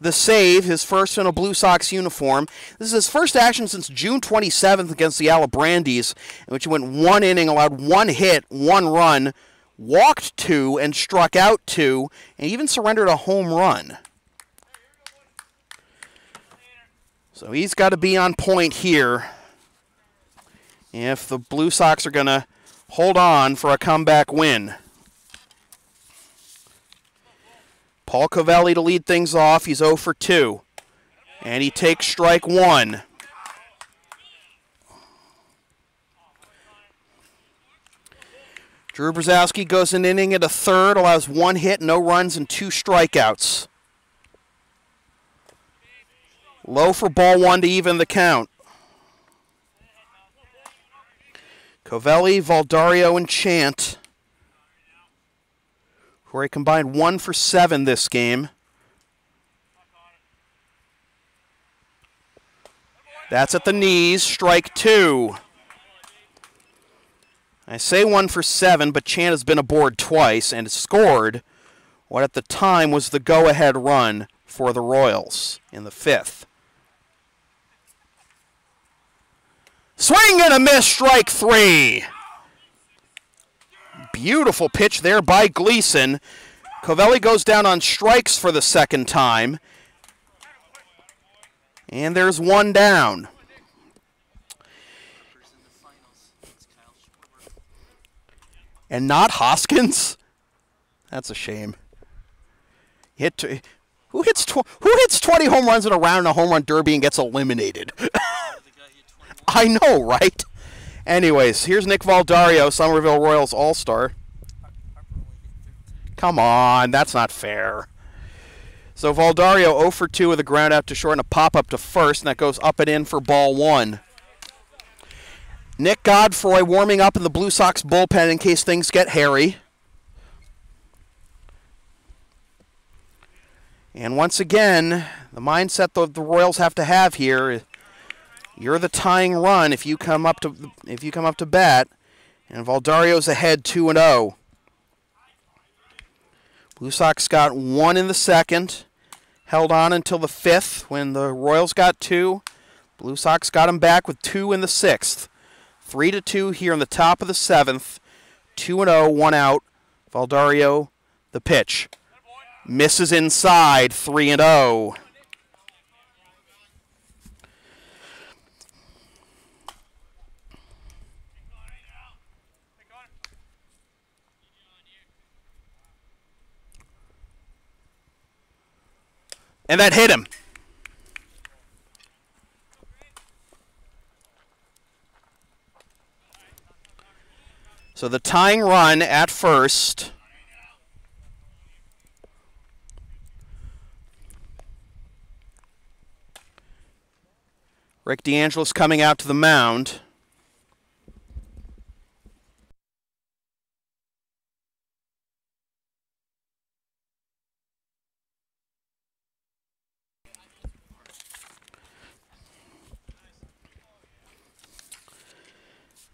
the save, his first in a Blue Sox uniform. This is his first action since June 27th against the Alabrandies, in which he went 1 inning, allowed 1 hit, 1 run, walked 2, and struck out 2, and even surrendered a home run. So he's got to be on point here if the Blue Sox are going to hold on for a comeback win. Paul Covelli to lead things off. He's 0 for 2. And he takes strike 1. Drew Brzezowski goes an inning at a third, allows 1 hit, no runs, and 2 strikeouts. Low for ball 1 to even the count. Covelli, Valdario, and Chant, who are a combined 1 for 7 this game. That's at the knees, strike 2. I say 1 for 7, but Chant has been aboard twice and scored what at the time was the go-ahead run for the Royals in the 5th. Swing and a miss, strike 3. Beautiful pitch there by Gleason. Covelli goes down on strikes for the 2nd time. And there's 1 down. And not Hoskins? That's a shame. Who hits 20 home runs in a round in a home run derby and gets eliminated? I know, right? Anyways, here's Nick Valdario, Somerville Royals All-Star. Come on, that's not fair. So Valdario 0 for 2 with a ground out to short and a pop-up to first, and that goes up and in for ball 1. Nick Godfroy warming up in the Blue Sox bullpen in case things get hairy. And once again, the mindset the Royals have to have here, you're the tying run if you come up to bat, and Valdario's ahead 2-0. Blue Sox got 1 in the second, held on until the 5th when the Royals got 2. Blue Sox got him back with 2 in the 6th. 3-2 here in the top of the 7th. 2-0, 1 out. Valdario, the pitch. Misses inside, 3-0. And that hit him. So the tying run at first. Rick DeAngelis coming out to the mound.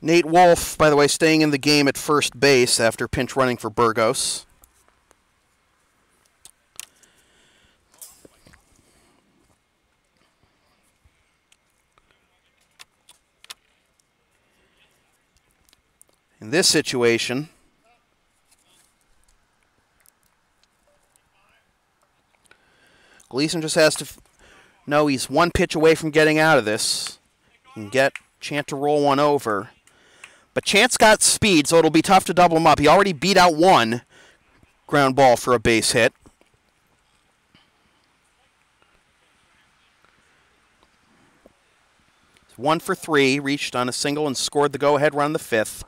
Nate Wolf, by the way, staying in the game at first base after pinch running for Burgos. In this situation, Gleason just has to know he's 1 pitch away from getting out of this. He can get Chant to roll one over. But Chant's got speed, so it'll be tough to double him up. He already beat out 1 ground ball for a base hit. It's 1 for 3, reached on a single and scored the go-ahead run in the 5th.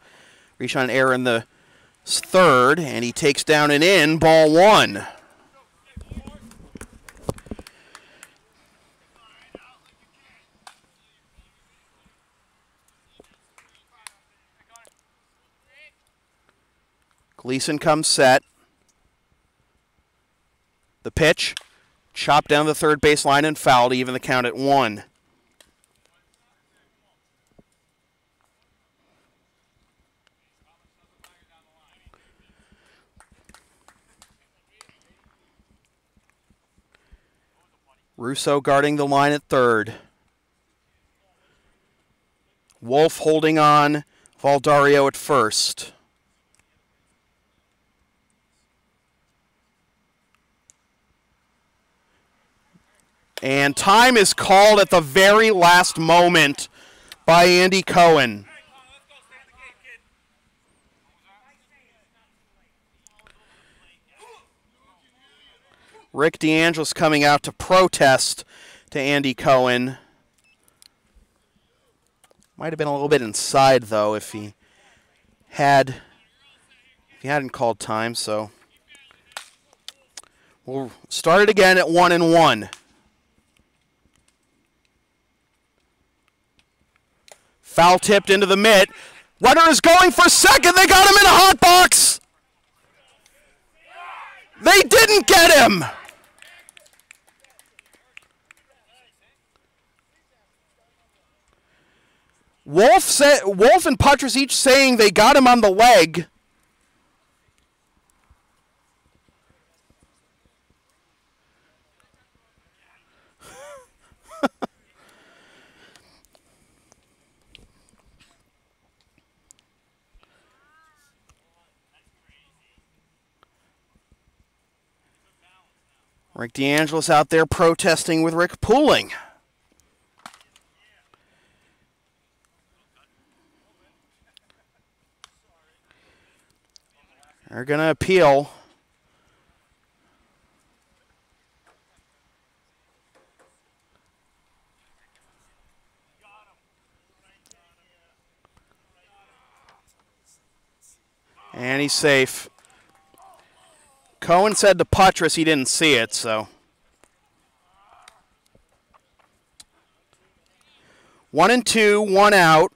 Reached on an error in the 3rd, and he takes down and in, ball 1. Gleason comes set. The pitch, chopped down the third base line and fouled, even the count at 1. Russo guarding the line at third. Wolf holding on, Valdario at first. And time is called at the very last moment by Andy Cohen. Rick DeAngelis coming out to protest to Andy Cohen. Might have been a little bit inside though if he hadn't called time, so we'll start it again at 1-1. Foul tipped into the mitt. Runner is going for second. They got him in a hot box. They didn't get him. Wolf and Puttress each saying they got him on the leg. Rick DeAngelis out there protesting with Rick Pooling. They're going to appeal. And he's safe. Cohen said to Puttress he didn't see it, so 1-2, 1 out.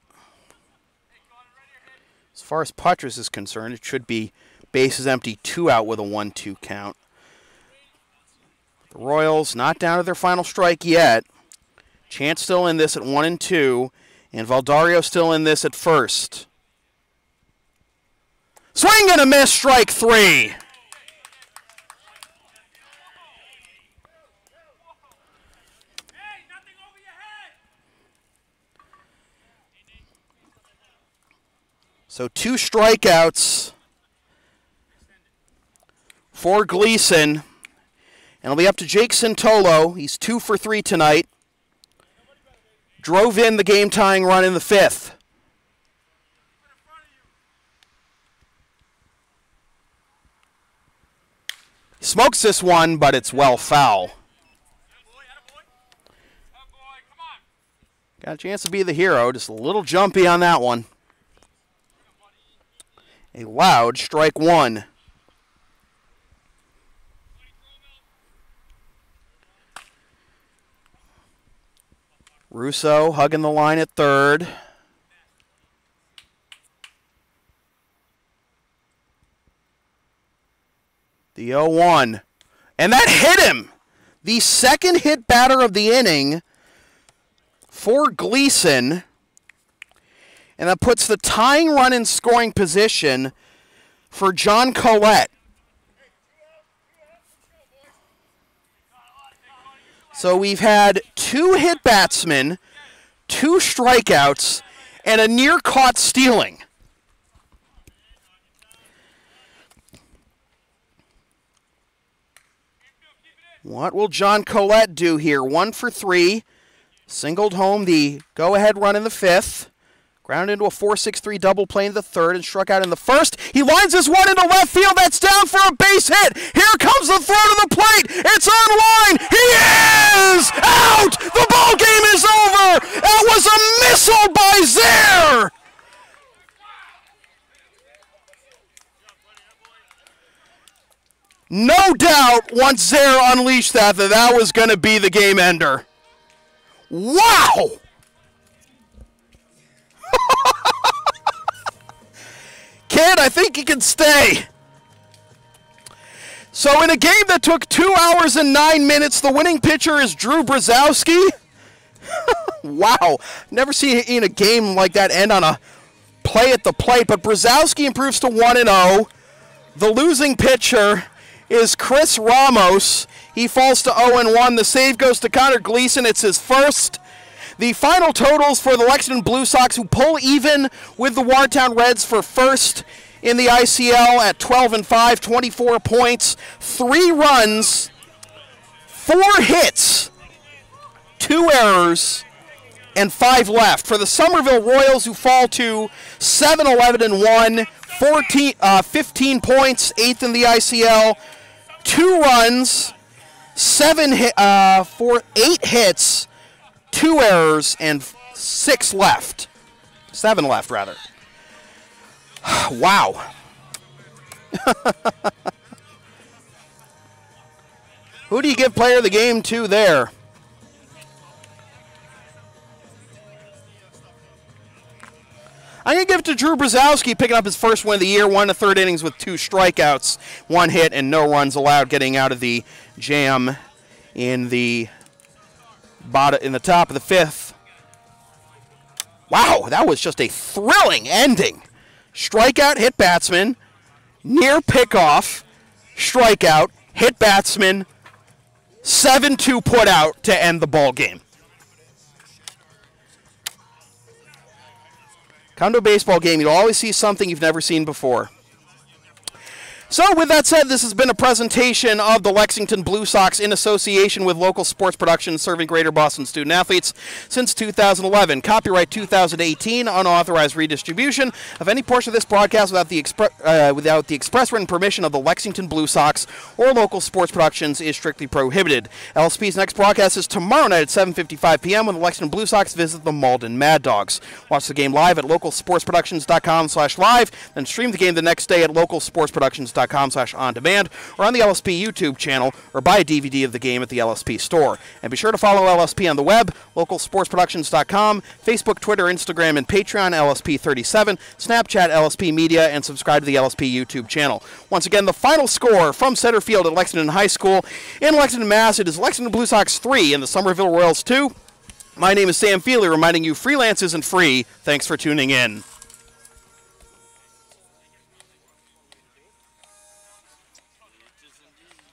As far as Putras is concerned, it should be bases empty, 2 out with a 1-2 count. The Royals not down to their final strike yet. Chance still in this at 1-2, and Valdario still in this at first. Swing and a miss, strike 3. So 2 strikeouts for Gleason. And it'll be up to Jake Santolo. He's 2 for 3 tonight. Drove in the game-tying run in the 5th. Smokes this one, but it's well foul. Got a chance to be the hero. Just a little jumpy on that one. A loud strike 1. Russo hugging the line at third. The 0-1. And that hit him! The second hit batter of the inning for Gleason. And that puts the tying run in scoring position for John Collett. So we've had 2 hit batsmen, 2 strikeouts, and a near-caught stealing. What will John Collett do here? 1 for 3. Singled home the go-ahead run in the 5th. Ground into a 4-6-3 double play in the 3rd and struck out in the 1st. He lines this one into left field. That's down for a base hit. Here comes the throw to the plate. It's on line. He is out. The ball game is over. That was a missile by Zaire. No doubt once Zaire unleashed that was going to be the game ender. Wow. Kid, I think you can stay. So in a game that took 2 hours and 9 minutes, the winning pitcher is Drew Brzezowski. Wow. Never seen a game like that end on a play at the plate, but Brzezowski improves to 1-0. The losing pitcher is Chris Ramos. He falls to 0-1. The save goes to Connor Gleason. It's his first. The final totals for the Lexington Blue Sox, who pull even with the Watertown Reds for first in the ICL at 12-5, 24 points, 3 runs, 4 hits, 2 errors, and 5 left. For the Somerville Royals, who fall to 7-11-1, 15 points, 8th in the ICL, 2 runs, 8 hits, 2 errors, and 6 left. 7 left, rather. Wow. Who do you give player of the game to there? I'm going to give it to Drew Brzezowski, picking up his first win of the year, 1 1/3 innings with 2 strikeouts, 1 hit, and no runs allowed, getting out of the jam in the top of the 5th. Wow, that was just a thrilling ending. Strikeout, hit batsman, near pickoff, strikeout, hit batsman, 7-2 put out to end the ball game. Come to a baseball game, you'll always see something you've never seen before. So with that said, this has been a presentation of the Lexington Blue Sox in association with Local Sports Productions, serving Greater Boston student athletes since 2011. Copyright 2018, unauthorized redistribution of any portion of this broadcast without the express written permission of the Lexington Blue Sox or Local Sports Productions is strictly prohibited. LSP's next broadcast is tomorrow night at 7:55 p.m. when the Lexington Blue Sox visit the Malden Mad Dogs. Watch the game live at localsportsproductions.com/live, then stream the game the next day at localsportsproductions.com. lspsports.com/on-demand, or on the LSP YouTube channel, or buy a DVD of the game at the LSP store. And be sure to follow LSP on the web, localsportsproductions.com, Facebook, Twitter, Instagram, and Patreon, LSP37, Snapchat, LSP Media, and subscribe to the LSP YouTube channel. Once again, the final score from center field at Lexington High School in Lexington, Mass. It is Lexington Blue Sox 3 and the Somerville Royals 2. My name is Sam Feely, reminding you freelance isn't free. Thanks for tuning in.